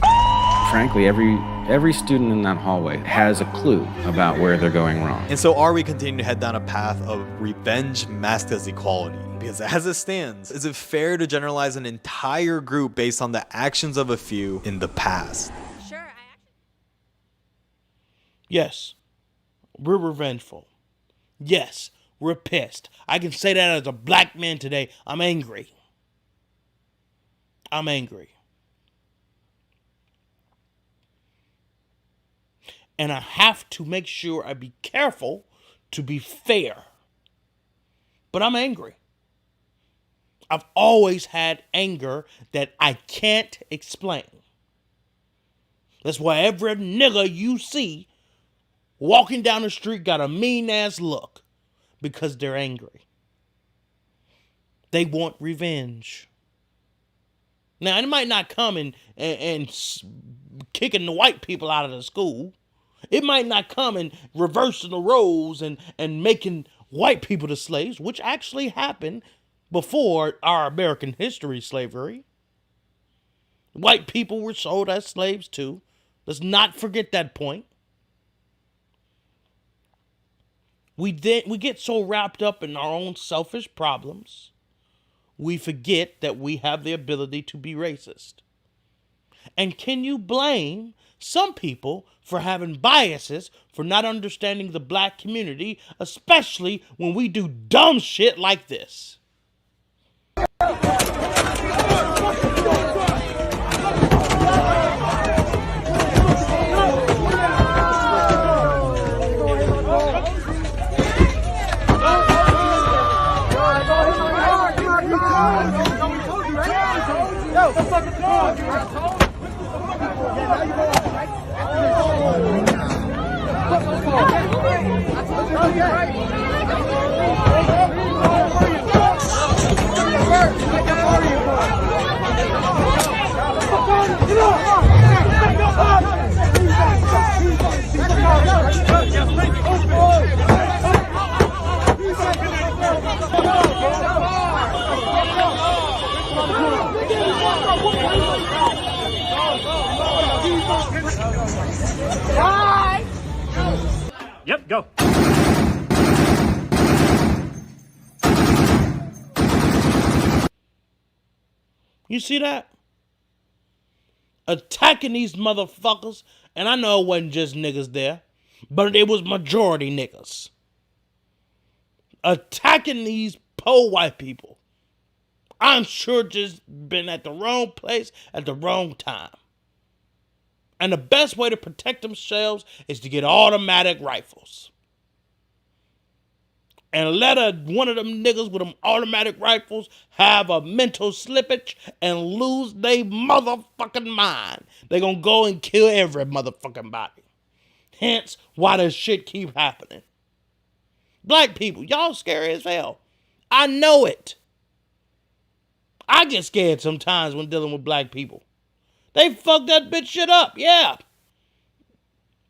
[SPEAKER 19] Frankly, every student in that hallway has a clue about where they're going wrong.
[SPEAKER 8] And so are we continuing to head down a path of revenge masked as equality? Because as it stands, is it fair to generalize an entire group based on the actions of a few in the past?
[SPEAKER 5] Yes, we're revengeful. Yes, we're pissed. I can say that as a black man today. I'm angry. I'm angry. And I have to make sure I be careful to be fair. But I'm angry. I've always had anger that I can't explain. That's why every nigga you see walking down the street got a mean ass look, because they're angry. They want revenge. Now, it might not come and kicking the white people out of the school. It might not come in reversing the roles and making white people the slaves, which actually happened before our American history slavery. White people were sold as slaves too. Let's not forget that point. We get so wrapped up in our own selfish problems, we forget that we have the ability to be racist. And can you blame some people for having biases, for not understanding the black community, especially when we do dumb shit like this?
[SPEAKER 10] Yep, go.
[SPEAKER 5] You see that? Attacking these motherfuckers, and I know it wasn't just niggas there, but it was majority niggas. Attacking these poor white people. I'm sure just been at the wrong place at the wrong time. And the best way to protect themselves is to get automatic rifles. And let one of them niggas with them automatic rifles have a mental slippage and lose their motherfucking mind. They gonna go and kill every motherfucking body. Hence why this shit keep happening. Black people, y'all scary as hell. I know it. I get scared sometimes when dealing with black people. They fucked that bitch shit up, yeah.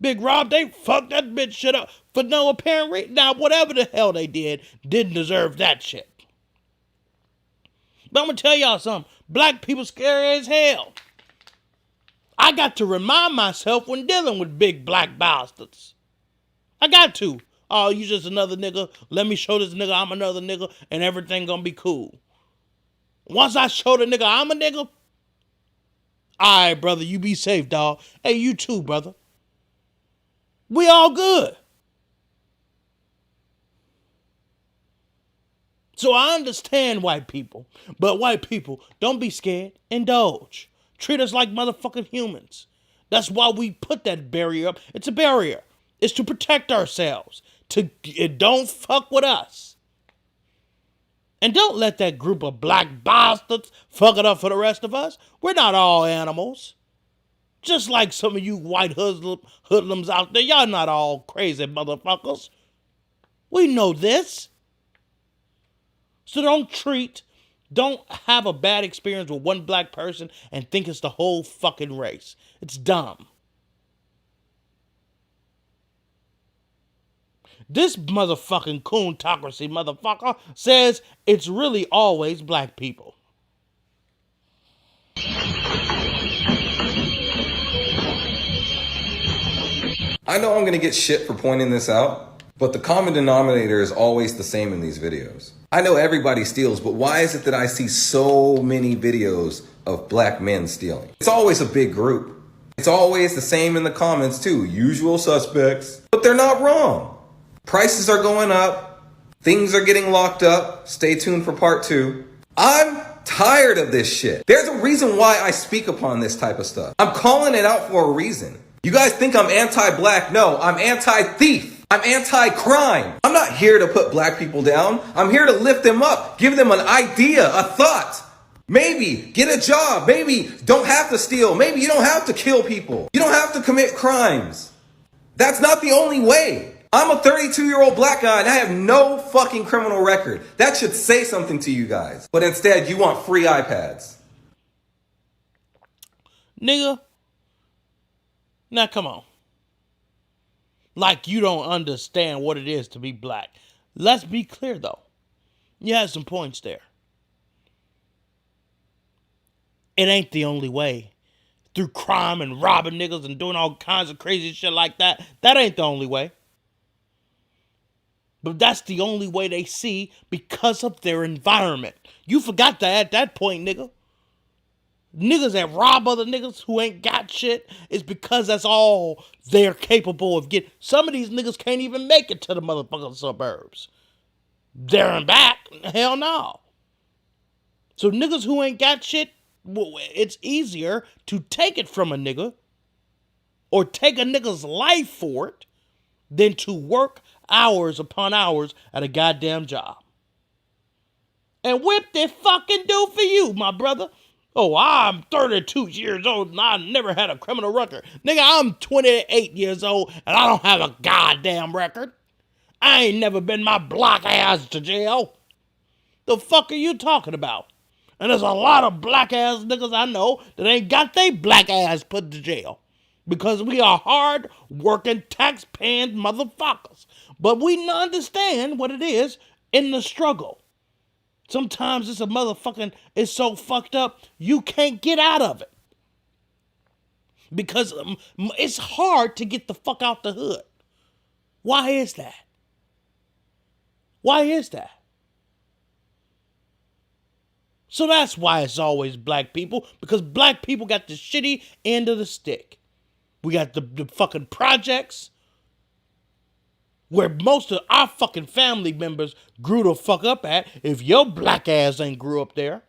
[SPEAKER 5] Big Rob, they fucked that bitch shit up for no apparent reason. Now, whatever the hell they didn't deserve that shit. But I'm gonna tell y'all something. Black people scary as hell. I got to remind myself when dealing with big black bastards. I got to. Oh, you just another nigga. Let me show this nigga I'm another nigga and everything gonna be cool. Once I show the nigga I'm a nigga, all right, brother, you be safe, dog. Hey, you too, brother. We all good. So I understand white people, but white people, don't be scared. Indulge. Treat us like motherfucking humans. That's why we put that barrier up. It's a barrier. It's to protect ourselves. Don't fuck with us. And don't let that group of black bastards fuck it up for the rest of us. We're not all animals. Just like some of you white hoodlums out there, y'all not all crazy motherfuckers. We know this. So don't have a bad experience with one black person and think it's the whole fucking race. It's dumb. This motherfucking coontocracy motherfucker says it's really always black people.
[SPEAKER 11] I know I'm gonna get shit for pointing this out, but the common denominator is always the same in these videos. I know everybody steals, but why is it that I see so many videos of black men stealing? It's always a big group. It's always the same in the comments too, usual suspects, but they're not wrong. Prices are going up, things are getting locked up. Stay tuned for part 2. I'm tired of this shit. There's a reason why I speak upon this type of stuff. I'm calling it out for a reason. You guys think I'm anti-black? No, I'm anti-thief. I'm anti-crime. I'm not here to put black people down. I'm here to lift them up, give them an idea, a thought. Maybe get a job. Maybe don't have to steal. Maybe you don't have to kill people. You don't have to commit crimes. That's not the only way. I'm a 32-year-old black guy and I have no fucking criminal record. That should say something to you guys. But instead, you want free iPads.
[SPEAKER 5] Nigga. Now, come on. Like you don't understand what it is to be black. Let's be clear, though. You had some points there. It ain't the only way. Through crime and robbing niggas and doing all kinds of crazy shit like that. That ain't the only way. But that's the only way they see because of their environment. You forgot that at that point, nigga. Niggas that rob other niggas who ain't got shit is because that's all they're capable of getting. Some of these niggas can't even make it to the motherfucking suburbs. There and back, hell no. So niggas who ain't got shit, it's easier to take it from a nigga or take a nigga's life for it than to work hours upon hours at a goddamn job. And what they fucking do for you, my brother? Oh, I'm 32 years old and I never had a criminal record. Nigga, I'm 28 years old and I don't have a goddamn record. I ain't never been my black ass to jail. The fuck are you talking about? And there's a lot of black ass niggas I know that ain't got they black ass put to jail. Because we are hard working, tax paying motherfuckers. But we understand what it is in the struggle. Sometimes it's a motherfucking, it's so fucked up, you can't get out of it. Because it's hard to get the fuck out the hood. Why is that? Why is that? So that's why it's always black people, because black people got the shitty end of the stick. We got the fucking projects where most of our fucking family members grew the fuck up at if your black ass ain't grew up there.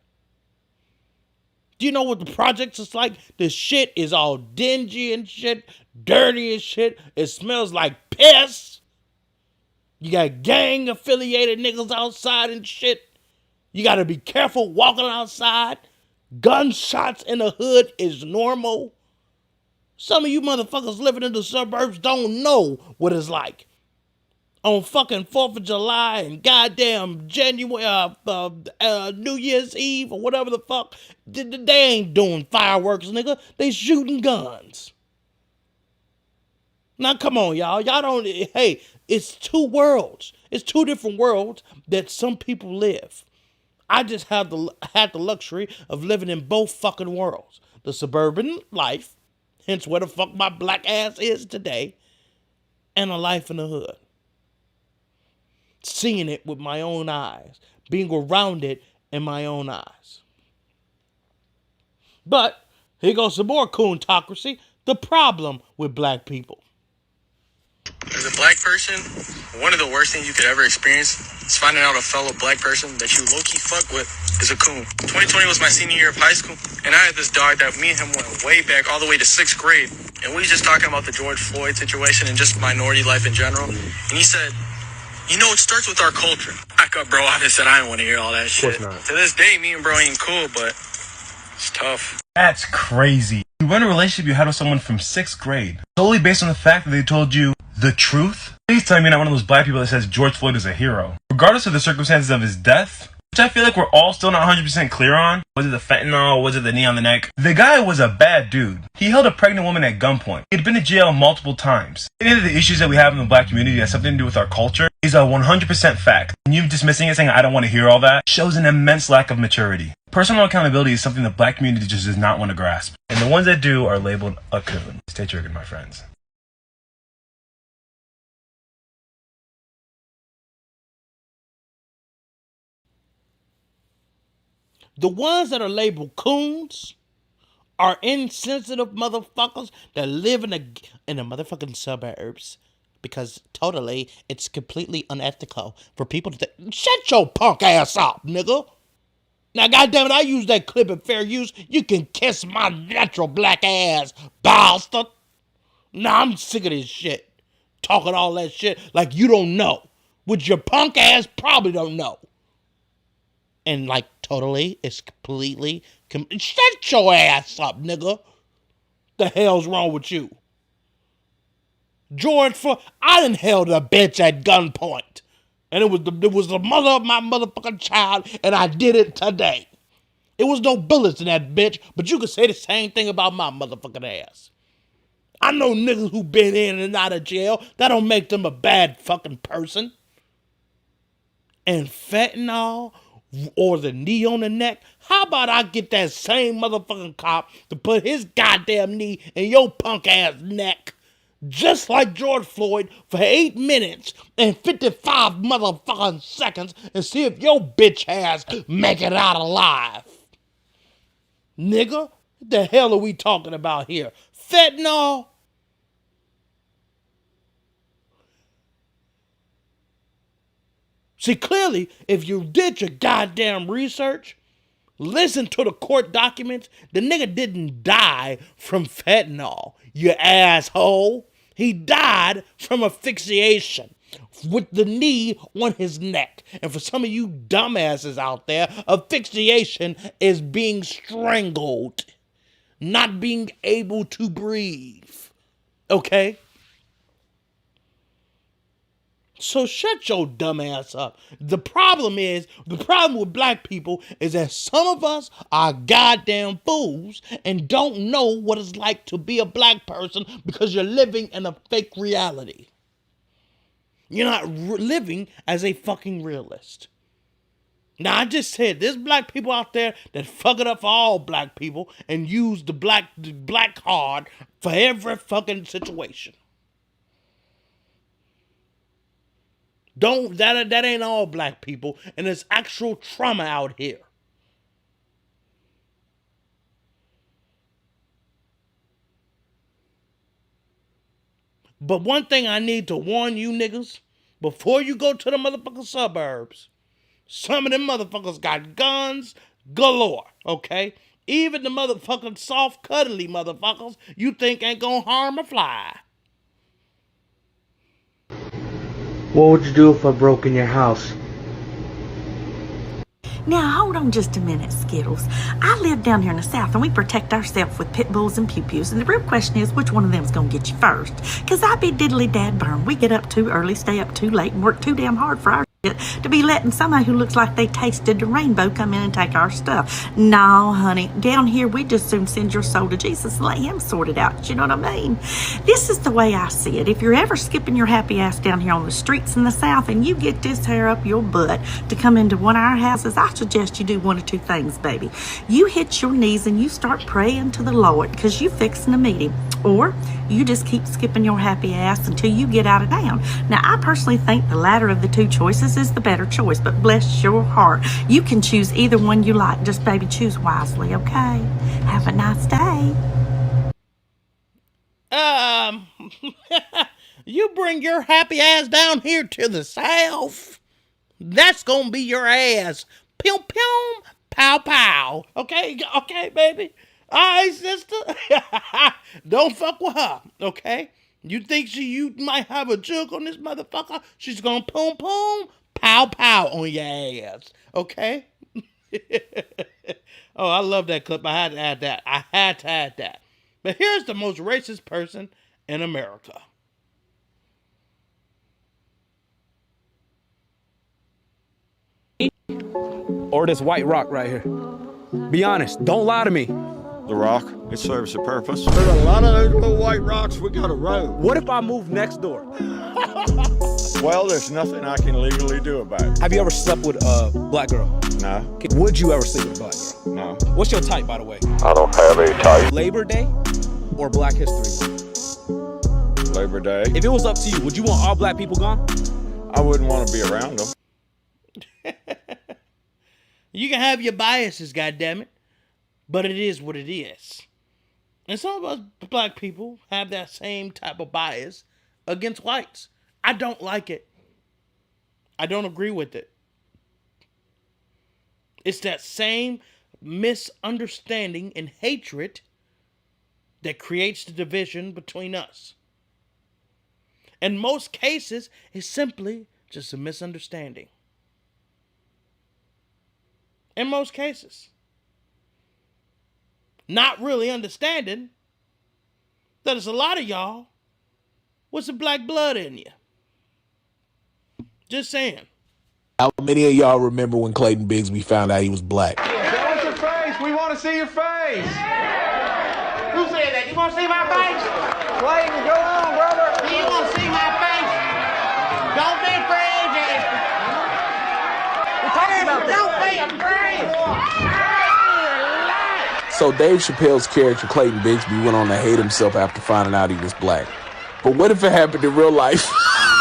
[SPEAKER 5] Do you know what the projects is like? The shit is all dingy and shit, dirty as shit. It smells like piss. You got gang affiliated niggas outside and shit. You got to be careful walking outside. Gunshots in the hood is normal. Some of you motherfuckers living in the suburbs don't know what it's like. On fucking 4th of July and goddamn January, New Year's Eve or whatever the fuck. They ain't doing fireworks, nigga. They shooting guns. Now, come on, y'all. Y'all don't, hey, it's two worlds. It's two different worlds that some people live. I just had the luxury of living in both fucking worlds. The suburban life, hence where the fuck my black ass is today, and a life in the hood. Seeing it with my own eyes, being around it in my own eyes. But here goes some more coontocracy, the problem with black people.
[SPEAKER 12] As a black person, one of the worst things you could ever experience is finding out a fellow black person that you low-key fuck with is a coon. 2020 was my senior year of high school, and I had this dog that me and him went way back, all the way to 6th grade. And we was just talking about the George Floyd situation and just minority life in general. And he said, you know, it starts with our culture. Back up, bro. I just said I didn't want to hear all that shit. To this day, me and bro ain't cool, but it's tough.
[SPEAKER 14] That's crazy. You run a relationship you had with someone from 6th grade solely based on the fact that they told you the truth? Please tell me you're not one of those black people that says George Floyd is a hero. Regardless of the circumstances of his death, which I feel like we're all still not 100% clear on. Was it the fentanyl? Was it the knee on the neck? The guy was a bad dude. He held a pregnant woman at gunpoint. He'd been to jail multiple times. Any of the issues that we have in the black community that have something to do with our culture is a 100% fact. And you dismissing it, saying I don't want to hear all that, shows an immense lack of maturity. Personal accountability is something the black community just does not want to grasp. And the ones that do are labeled a coon. Stay triggered, my friends.
[SPEAKER 5] The ones that are labeled coons are insensitive motherfuckers that live in the motherfucking suburbs. Because totally, it's completely unethical for people to shut your punk ass up, nigga. Now, goddammit, I use that clip in fair use. You can kiss my natural black ass, bastard. Nah, I'm sick of this shit. Talking all that shit like you don't know. Which your punk ass probably don't know. And like, totally, it's completely... shut your ass up, nigga. The hell's wrong with you? George Floyd, I done held a bitch at gunpoint. And it was the mother of my motherfucking child, and I did it today. It was no bullets in that bitch, but you could say the same thing about my motherfucking ass. I know niggas who been in and out of jail. That don't make them a bad fucking person. And fentanyl or the knee on the neck, how about I get that same motherfucking cop to put his goddamn knee in your punk ass neck, just like George Floyd, for 8 minutes and 55 motherfucking seconds, and see if your bitch ass make it out alive. Nigga, what the hell are we talking about here? Fentanyl? See, clearly, if you did your goddamn research, listen to the court documents, the nigga didn't die from fentanyl, you asshole. He died from asphyxiation with the knee on his neck. And for some of you dumbasses out there, asphyxiation is being strangled, not being able to breathe. Okay? So shut your dumb ass up. The problem with black people is that some of us are goddamn fools and don't know what it's like to be a black person because you're living in a fake reality. You're not living as a fucking realist. Now, I just said there's black people out there that fuck it up for all black people and use the black card for every fucking situation. That ain't all black people, and there's actual trauma out here. But one thing I need to warn you niggas, before you go to the motherfucking suburbs, some of them motherfuckers got guns galore, okay? Even the motherfucking soft, cuddly motherfuckers you think ain't gonna harm a fly.
[SPEAKER 15] What would you do if I broke in your house?
[SPEAKER 16] Now, hold on just a minute, Skittles. I live down here in the South, and we protect ourselves with pit bulls and pew-pews. And the real question is, which one of them's going to get you first? Because I be diddly-dad burn. We get up too early, stay up too late, and work too damn hard for our... to be letting somebody who looks like they tasted the rainbow come in and take our stuff. No, honey, down here we just soon send your soul to Jesus and let him sort it out. You know what I mean? This is the way I see it. If you're ever skipping your happy ass down here on the streets in the South and you get this hair up your butt to come into one of our houses, I suggest you do one of two things, baby. You hit your knees and you start praying to the Lord because you fixing to meet him. Or you just keep skipping your happy ass until you get out of town. Now, I personally think the latter of the two choices is the better choice, but bless your heart. You can choose either one you like. Just, baby, choose wisely, okay? Have a nice day.
[SPEAKER 5] You bring your happy ass down here to the South. That's gonna be your ass. Pew, pew, pow, pow. Okay, baby. All right, sister. Don't fuck with her, okay? You think you might have a jug on this motherfucker? She's gonna poom, pow, pow on your ass, okay? Oh, I love that clip. I had to add that. But here's the most racist person in America.
[SPEAKER 17] Or this white rock right here. Be honest, don't lie to me.
[SPEAKER 18] The rock, it serves a purpose. There's a lot of those little white rocks we got a road.
[SPEAKER 17] What if I move next door?
[SPEAKER 18] Well, there's nothing I can legally do about it.
[SPEAKER 17] Have you ever slept with a black girl?
[SPEAKER 18] No.
[SPEAKER 17] Would you ever sleep with a black girl?
[SPEAKER 18] No.
[SPEAKER 17] What's your type, by the way?
[SPEAKER 18] I don't have a type.
[SPEAKER 17] Labor Day or Black History?
[SPEAKER 18] Labor Day.
[SPEAKER 17] If it was up to you, would you want all black people gone?
[SPEAKER 18] I wouldn't want to be around them.
[SPEAKER 5] You can have your biases, goddammit, but it is what it is. And some of us black people have that same type of bias against whites. I don't like it. I don't agree with it. It's that same misunderstanding and hatred that creates the division between us. In most cases, it's simply just a misunderstanding. In most cases. Not really understanding that there's a lot of y'all with some black blood in you. Just saying.
[SPEAKER 21] How many of y'all remember when Clayton Bigsby found out he was black?
[SPEAKER 22] Show us your face. We want to see your face.
[SPEAKER 23] Who said that? You want to see my face?
[SPEAKER 22] Clayton, go on, brother.
[SPEAKER 23] You want to see my face? Don't be afraid, Jason.
[SPEAKER 22] We're talking about that.
[SPEAKER 23] Don't be afraid.
[SPEAKER 21] So Dave Chappelle's character Clayton Bigsby went on to hate himself after finding out he was black. But what if it happened in real life?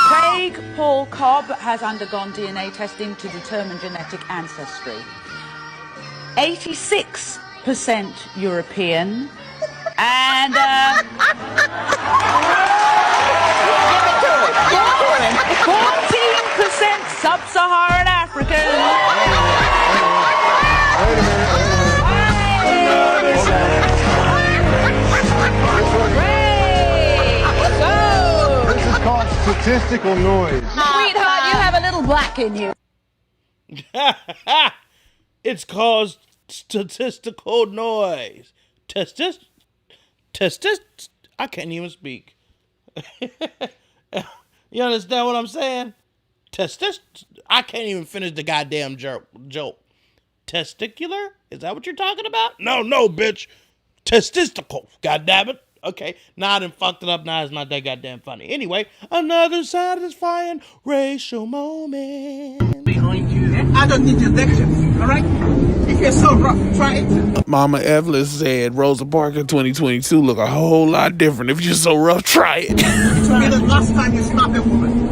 [SPEAKER 24] Craig Paul Cobb has undergone DNA testing to determine genetic ancestry. 86% European and 14% Sub-Saharan African.
[SPEAKER 22] This is called statistical noise.
[SPEAKER 24] Sweetheart, you have a little black in you.
[SPEAKER 5] It's called statistical noise. I can't even speak. You understand what I'm saying? I can't even finish the goddamn joke. Testicular? Is that what you're talking about? No, bitch. Testistical. Goddammit. Okay, now I done fucked it up. Now it's not that goddamn funny. Anyway, another satisfying racial moment.
[SPEAKER 23] Behind you. I don't need your lecture, all right? If you're so rough, try it.
[SPEAKER 21] Mama Evelyn said Rosa Parks in 2022 look a whole lot different. If you're so rough, try it.
[SPEAKER 23] It will be the last time you slap a woman.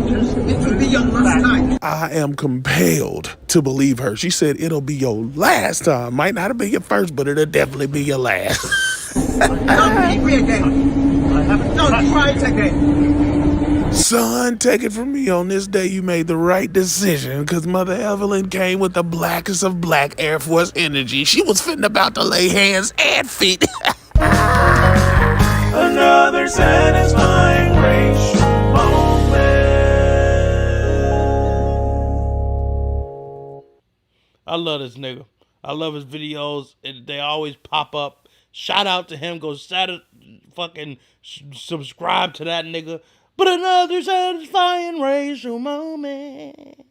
[SPEAKER 23] It will be your last time.
[SPEAKER 21] I am compelled to believe her. She said it'll be your last time. Might not have been your first, but it'll definitely be your last.
[SPEAKER 23] Don't keep me again. Don't try it again.
[SPEAKER 21] Son, take it from me, on this day you made the right decision, because Mother Evelyn came with the blackest of black Air Force energy. She was fitting about to lay hands and feet.
[SPEAKER 1] Another satisfying racial moment. I love this nigga. I love his videos. They always pop up. Shout out to him. Go fucking subscribe to that nigga. But another satisfying racial moment.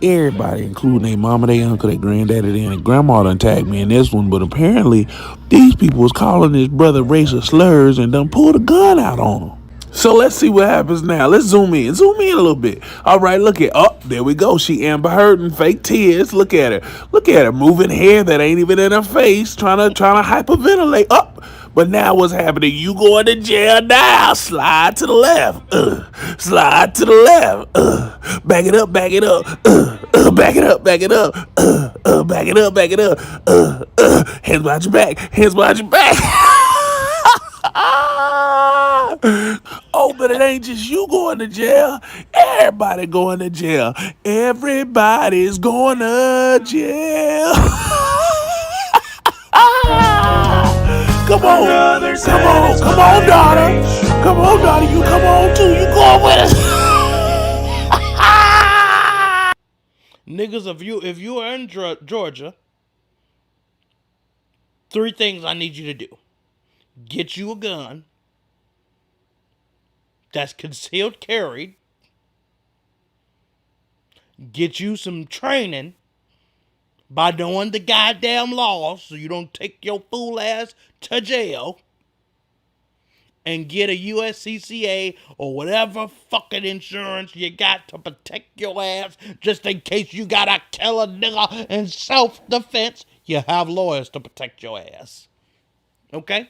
[SPEAKER 21] Everybody, including their mama, their uncle, their granddaddy, and their grandma done tagged me in this one, but apparently these people was calling his brother racist slurs and done pulled a gun out on him. So let's see what happens now. Let's zoom in a little bit. All right, look at, oh, there we go. She Amber Heard and fake tears. Look at her moving hair that ain't even in her face, trying to hyperventilate. Oh, but now what's happening? You going to jail now? Slide to the left. Slide to the left. Back it up. Back it up. Back it up. Back it up. Back it up. Back it up. Hands behind your back. Hands behind your back. Oh, but it ain't just you going to jail. Everybody going to jail. Everybody's going to jail. Come on, daughter. Come on, daughter. You come on too. You going with us.
[SPEAKER 5] Niggas, if you are in Georgia, 3 things I need you to do. Get you a gun that's concealed carried. Get you some training by knowing the goddamn laws so you don't take your fool ass to jail. And get a USCCA or whatever fucking insurance you got to protect your ass just in case you gotta kill a nigga in self-defense. You have lawyers to protect your ass. Okay?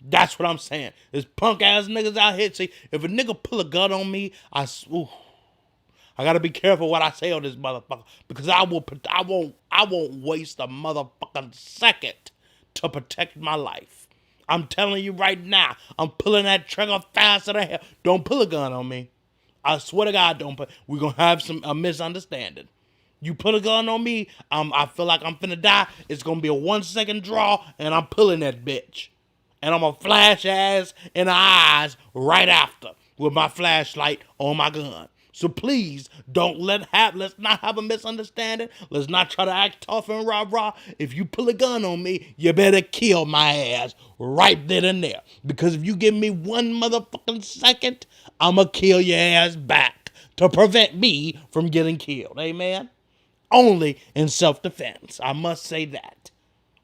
[SPEAKER 5] That's what I'm saying. There's punk ass niggas out here. See, if a nigga pull a gun on me, I gotta be careful what I say on this motherfucker because I won't waste a motherfucking second to protect my life. I'm telling you right now, I'm pulling that trigger faster than hell. Don't pull a gun on me. I swear to God, don't put. We're gonna have a misunderstanding. You put a gun on me, I feel like I'm finna die. It's gonna be a 1-second draw, and I'm pulling that bitch. And I'm gonna flash ass in the eyes right after with my flashlight on my gun. So please let's not have a misunderstanding. Let's not try to act tough and rah-rah. If you pull a gun on me, you better kill my ass right then and there. Because if you give me 1 motherfucking second, I'ma kill your ass back to prevent me from getting killed. Amen? Only in self-defense. I must say that.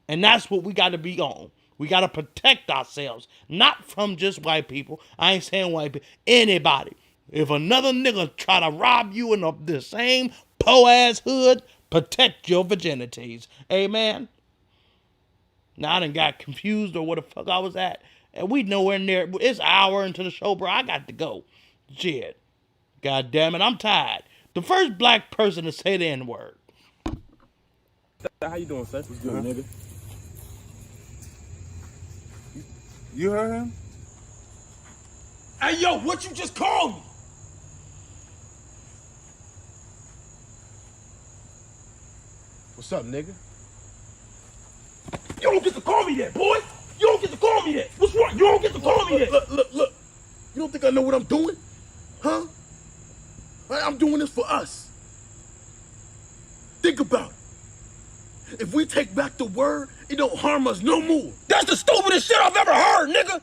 [SPEAKER 5] And that's what we gotta be on. We got to protect ourselves, not from just white people. I ain't saying white people, anybody. If another nigga try to rob you in the same po-ass hood, protect your virginities. Amen? Now, I done got confused or where the fuck I was at. And we nowhere near, it's an hour into the show, bro. I got to go. Shit. God damn it, I'm tired. The first black person to say the N-word.
[SPEAKER 21] How you doing, sir? What's good, nigga? You heard him?
[SPEAKER 18] Hey, yo, what you just called me?
[SPEAKER 21] What's up, nigga?
[SPEAKER 18] You don't get to call me that, boy. You don't get to call me that. What's wrong? You don't get to call me that.
[SPEAKER 21] Look. You don't think I know what I'm doing? Huh? I'm doing this for us. Think about it. If we take back the word, it don't harm us no more.
[SPEAKER 18] That's the stupidest shit I've ever heard, nigga.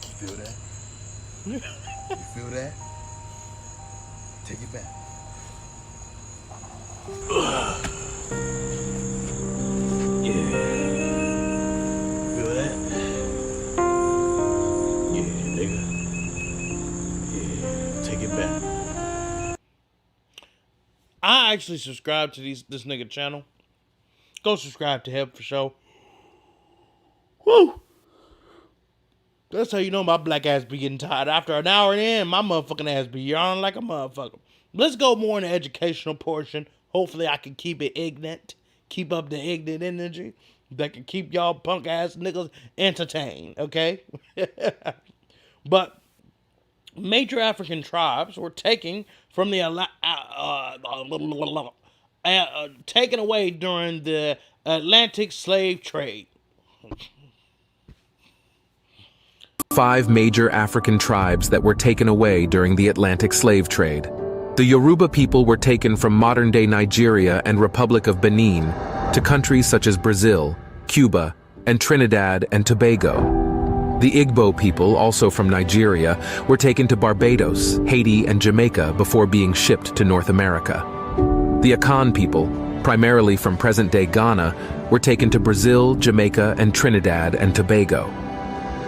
[SPEAKER 21] You feel that? You feel that? Take it back.
[SPEAKER 18] Yeah. Feel that? Yeah, nigga. Yeah, take it back.
[SPEAKER 5] I actually subscribe to this nigga channel. Go subscribe to him for sure. Woo! That's how you know my black ass be getting tired. After an hour in, my motherfucking ass be yawning like a motherfucker. Let's go more in the educational portion. Hopefully I can keep it ignorant. Keep up the ignorant energy that can keep y'all punk ass niggas entertained, okay? But major African tribes were taken from the taken away during the Atlantic slave trade.
[SPEAKER 2] 5 major African tribes that were taken away during the Atlantic slave trade. The Yoruba people were taken from modern-day Nigeria and Republic of Benin to countries such as Brazil, Cuba, and Trinidad and Tobago. The Igbo people, also from Nigeria, were taken to Barbados, Haiti, and Jamaica before being shipped to North America. The Akan people, primarily from present-day Ghana, were taken to Brazil, Jamaica, and Trinidad and Tobago.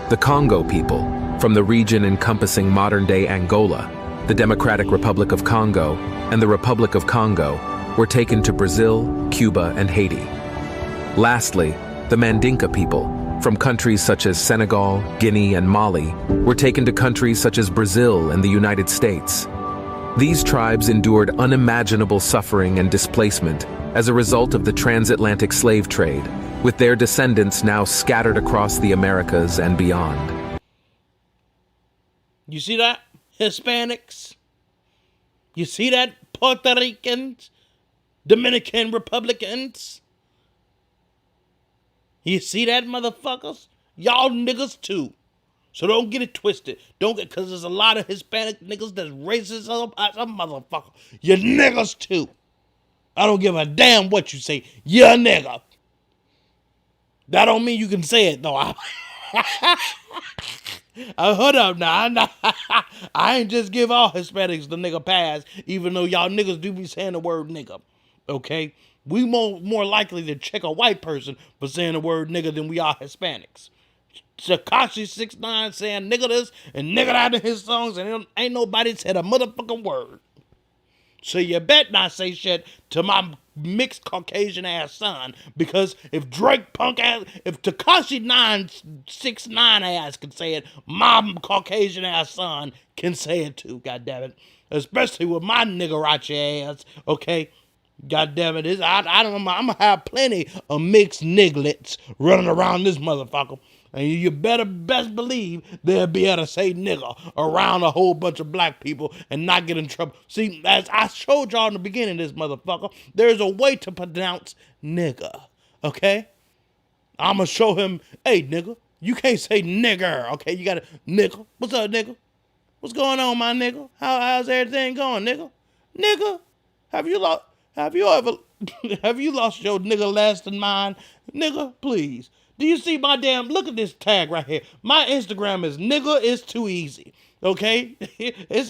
[SPEAKER 2] The Congo people, from the region encompassing modern-day Angola, the Democratic Republic of Congo, and the Republic of Congo, were taken to Brazil, Cuba, and Haiti. Lastly, the Mandinka people, from countries such as Senegal, Guinea, and Mali, were taken to countries such as Brazil and the United States. These tribes endured unimaginable suffering and displacement as a result of the transatlantic slave trade, with their descendants now scattered across the Americas and beyond.
[SPEAKER 5] You see that? Hispanics? You see that? Puerto Ricans? Dominican Republicans? You see that, motherfuckers? Y'all niggas too. So don't get it twisted. Don't get, because there's a lot of Hispanic niggas that's racist as a motherfucker. You niggas too. I don't give a damn what you say. You a nigga. That don't mean you can say it though. Hold up now. I ain't just give all Hispanics the nigga pass, even though y'all niggas do be saying the word nigga. Okay? We more likely to check a white person for saying the word nigga than we are Hispanics. Tekashi 6ix9ine saying nigga this and nigga that in his songs, and ain't nobody said a motherfucking word. So you bet not say shit to my mixed Caucasian ass son, because if Drake punk ass, if Tekashi 6ix9ine ass can say it, my Caucasian ass son can say it too, goddammit. Especially with my niggerachi ass, okay? God damn it, I'm gonna have plenty of mixed nigglets running around this motherfucker. And you better best believe they'll be able to say nigga around a whole bunch of black people and not get in trouble. See, as I showed y'all in the beginning of this motherfucker, there's a way to pronounce nigga, okay? I'm gonna show him, hey, nigga, you can't say nigger, okay? You gotta, nigga, what's up, nigga? What's going on, my nigga? How's everything going, nigga? Nigga, have you lost your nigga lasting mind? Nigga, please. Do you see my damn, look at this tag right here. My Instagram is nigga is too easy. Okay?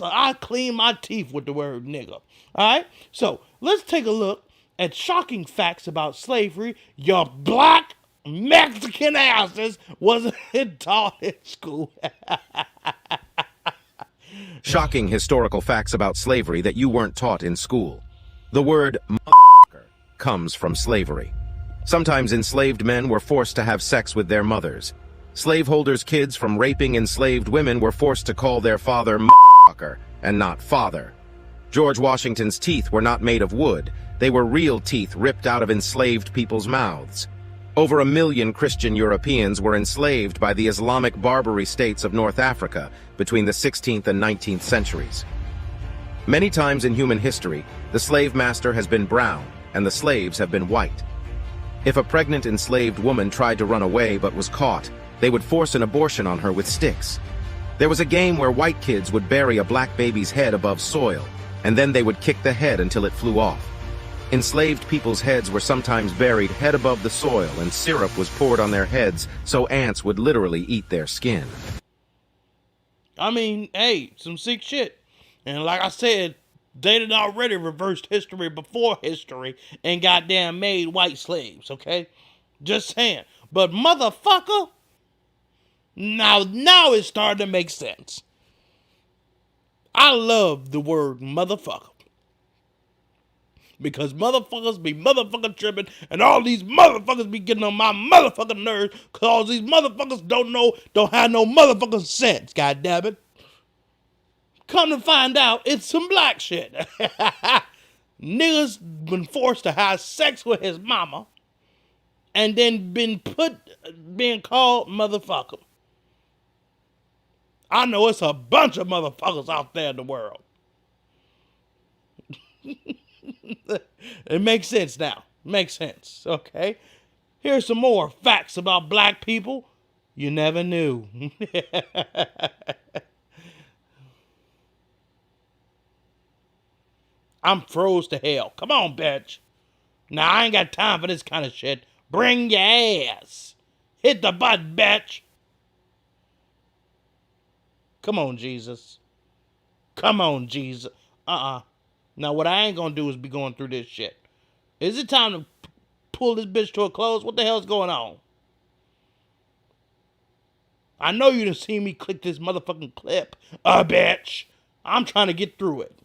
[SPEAKER 5] I clean my teeth with the word nigga. Alright? So let's take a look at shocking facts about slavery your black Mexican asses wasn't taught in school.
[SPEAKER 3] Shocking historical facts about slavery that you weren't taught in school. The word motherfucker comes from slavery. Sometimes enslaved men were forced to have sex with their mothers. Slaveholders' kids from raping enslaved women were forced to call their father motherfucker and not father. George Washington's teeth were not made of wood. They were real teeth ripped out of enslaved people's mouths. Over 1 million Christian Europeans were enslaved by the Islamic Barbary states of North Africa between the 16th and 19th centuries. Many times in human history, the slave master has been brown and the slaves have been white. If a pregnant enslaved woman tried to run away but was caught, they would force an abortion on her with sticks. There was a game where white kids would bury a black baby's head above soil, and then they would kick the head until it flew off. Enslaved people's heads were sometimes buried head above the soil, and syrup was poured on their heads so ants would literally eat their skin.
[SPEAKER 5] I mean, hey, some sick shit. And like I said, they did already reversed history before history and goddamn made white slaves, okay? Just saying. But motherfucker, now it's starting to make sense. I love the word motherfucker. Because motherfuckers be motherfucking tripping, and all these motherfuckers be getting on my motherfucking nerves, because all these motherfuckers don't have no motherfucking sense, goddammit. Come to find out, it's some black shit. Niggas been forced to have sex with his mama and then being called motherfucker. I know it's a bunch of motherfuckers out there in the world. It makes sense now. Makes sense, okay? Here's some more facts about black people you never knew. I'm froze to hell. Come on, bitch. Now, I ain't got time for this kind of shit. Bring your ass. Hit the button, bitch. Come on, Jesus. Come on, Jesus. Now, what I ain't gonna do is be going through this shit. Is it time to pull this bitch to a close? What the hell's going on? I know you done seen me click this motherfucking clip. Bitch. I'm trying to get through it.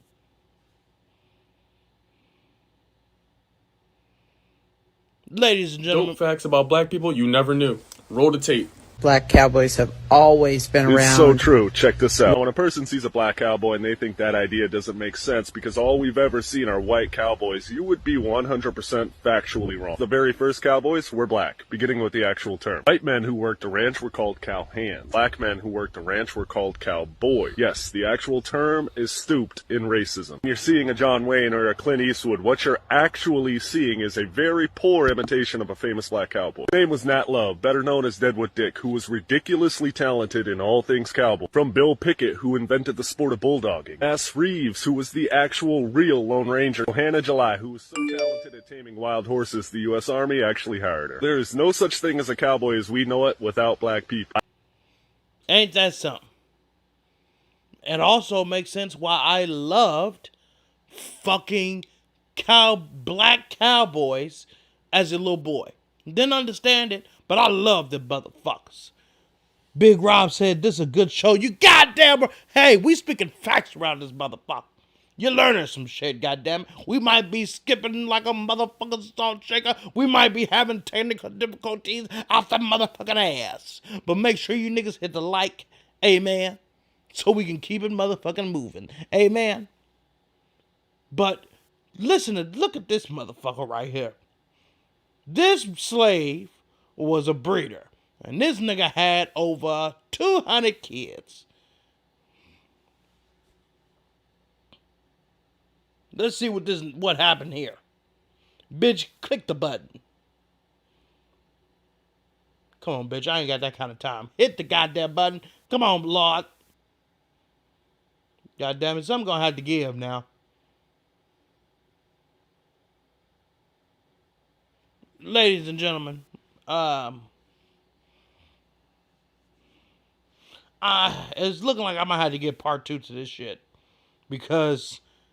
[SPEAKER 5] Ladies and gentlemen.
[SPEAKER 4] Dope facts about black people you never knew. Roll the tape.
[SPEAKER 6] Black cowboys have always been around.
[SPEAKER 13] It's so true. Check this out. When a person sees a black cowboy and they think that idea doesn't make sense because all we've ever seen are white cowboys, you would be 100% factually wrong. The very first cowboys were black, beginning with the actual term. White men who worked a ranch were called cowhands. Black men who worked a ranch were called cowboy. Yes, the actual term is stooped in racism. When you're seeing a John Wayne or a Clint Eastwood, what you're actually seeing is a very poor imitation of a famous black cowboy. His name was Nat Love, better known as Deadwood Dick, who was ridiculously talented in all things cowboy. From Bill Pickett, who invented the sport of bulldogging, Ass Reeves, who was the actual real Lone Ranger, Johanna July, who was so talented at taming wild horses the U.S. Army actually hired her. There is no such thing as a cowboy as we know it without black people.
[SPEAKER 5] Ain't that something? It also makes sense why I loved fucking black cowboys as a little boy. Didn't understand it, but I loved the motherfuckers. Big Rob said, this is a good show. You goddamn. Hey, we speaking facts around this motherfucker. You're learning some shit, goddamn. We might be skipping like a motherfucking salt shaker. We might be having technical difficulties out the motherfucking ass. But make sure you niggas hit the like, amen, so we can keep it motherfucking moving, amen. But look at this motherfucker right here. This slave was a breeder. And this nigga had over 200 kids. Let's see what happened here. Bitch, click the button. Come on, bitch. I ain't got that kind of time. Hit the goddamn button. Come on, Lord. God damn it. Something gonna have to give now. Ladies and gentlemen, it's looking like I might have to get part 2 to this shit.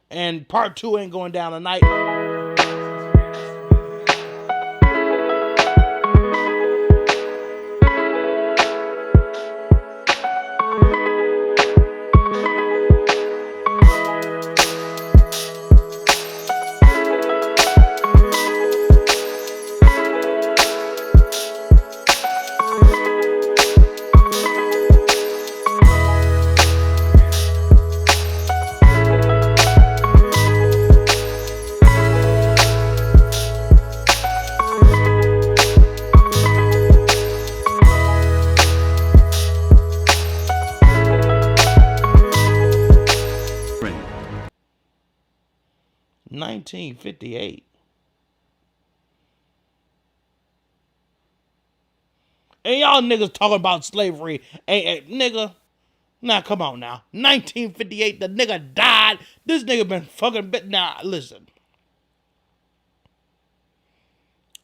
[SPEAKER 5] And part 2 ain't going down tonight. 1958. And y'all niggas talking about slavery. Hey, nigga. Now, come on now. 1958, the nigga died. This nigga been fucking bit. Now, listen.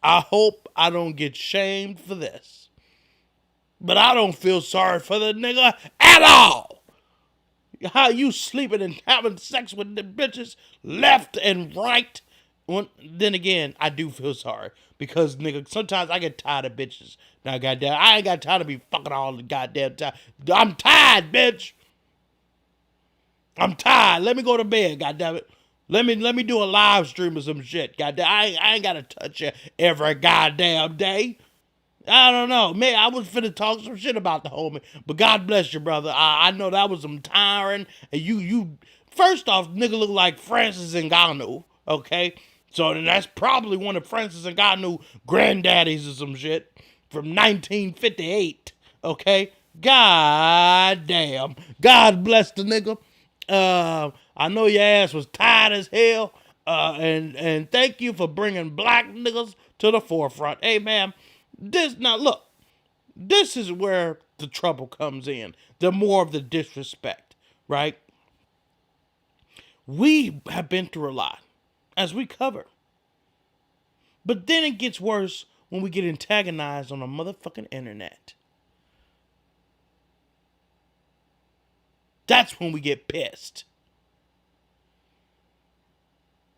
[SPEAKER 5] I hope I don't get shamed for this. But I don't feel sorry for the nigga at all. How you sleeping and having sex with the bitches left and right. Then again, I do feel sorry. Because, nigga, sometimes I get tired of bitches. Now, goddamn, I ain't got time to be fucking all the goddamn time. I'm tired, bitch. I'm tired. Let me go to bed, goddammit. Let me do a live stream or some shit, goddamn. I ain't gotta touch you every goddamn day. I don't know. Man, I was finna talk some shit about the homie. But God bless you, brother. I know that was some tiring. And you first off, nigga look like Francis Ngannou, okay? So then that's probably one of Francis Ngannou granddaddies or some shit from 1958, okay? God damn. God bless the nigga. I know your ass was tired as hell. And thank you for bringing black niggas to the forefront. Hey, man, this is where the trouble comes in. The more of the disrespect, right? We have been through a lot, as we cover. But then it gets worse when we get antagonized on the motherfucking internet. That's when we get pissed.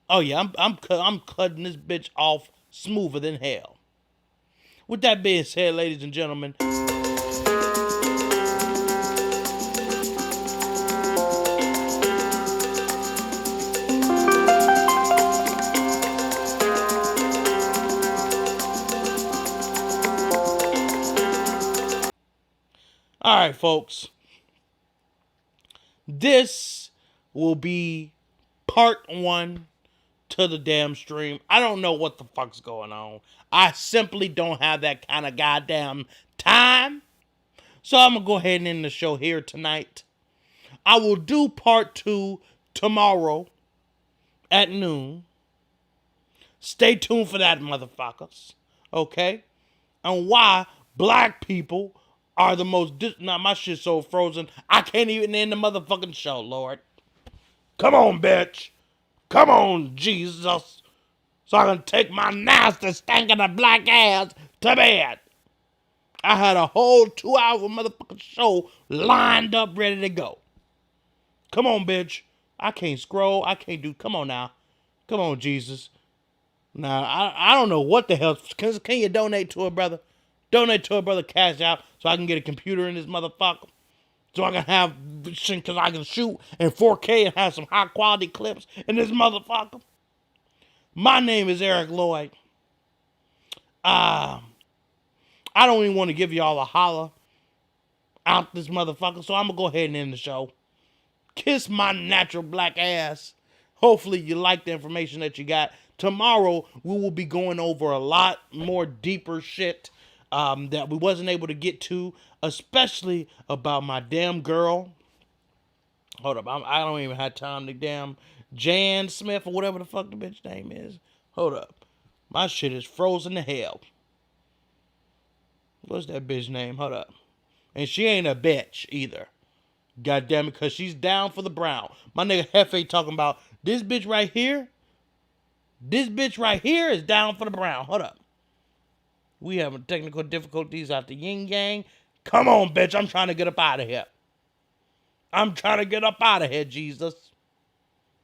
[SPEAKER 5] Oh yeah, I'm cutting this bitch off smoother than hell. With that being said, ladies and gentlemen, all right, folks. This will be part 1 to the damn stream. I don't know what the fuck's going on. I simply don't have that kind of goddamn time. So I'm going to go ahead and end the show here tonight. I will do part 2 tomorrow at noon. Stay tuned for that, motherfuckers. Okay? And why black people are the most... Now, my shit's so frozen, I can't even end the motherfucking show, Lord. Come on, bitch. Come on, Jesus. So I can take my nasty, stinking black ass to bed. I had a whole 2-hour motherfucking show lined up, ready to go. Come on, bitch. I can't scroll. I can't do... Come on now. Come on, Jesus. Now, I don't know what the hell... Can you donate to a brother? Donate to a brother, cash out, so I can get a computer in this motherfucker. So I can have... Because I can shoot in 4K and have some high-quality clips in this motherfucker. My name is Erek Loyd. I don't even want to give y'all a holler out this motherfucker, so I'm going to go ahead and end the show. Kiss my natural black ass. Hopefully you like the information that you got. Tomorrow, we will be going over a lot more deeper shit that we wasn't able to get to, especially about my damn girl. Hold up, I don't even have time to damn Jan Smith or whatever the fuck the bitch name is. Hold up. My shit is frozen to hell. What's that bitch name? Hold up. And she ain't a bitch either. God damn it, because she's down for the brown. My nigga Hefe talking about this bitch right here. This bitch right here is down for the brown. Hold up. We having technical difficulties out the yin yang. Come on, bitch. I'm trying to get up out of here. I'm trying to get up out of here, Jesus.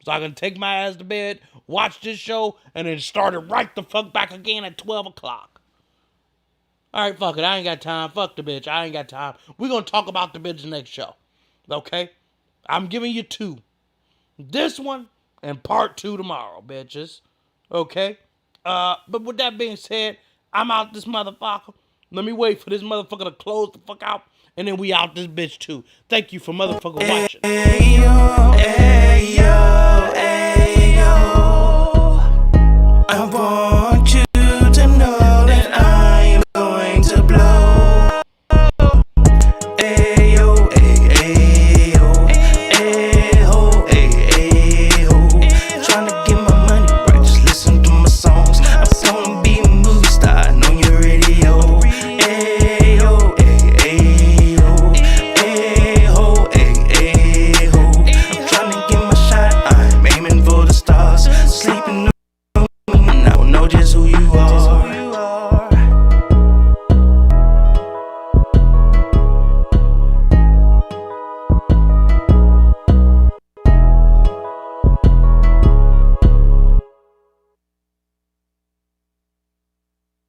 [SPEAKER 5] So I can take my ass to bed, watch this show, and then start it right the fuck back again at 12 o'clock. Alright, fuck it. I ain't got time. Fuck the bitch. I ain't got time. We're going to talk about the bitch next show. Okay? I'm giving you 2. This one and part 2 tomorrow, bitches. Okay? But with that being said, I'm out this motherfucker. Let me wait for this motherfucker to close the fuck out. And then we out this bitch too. Thank you for motherfucking watching.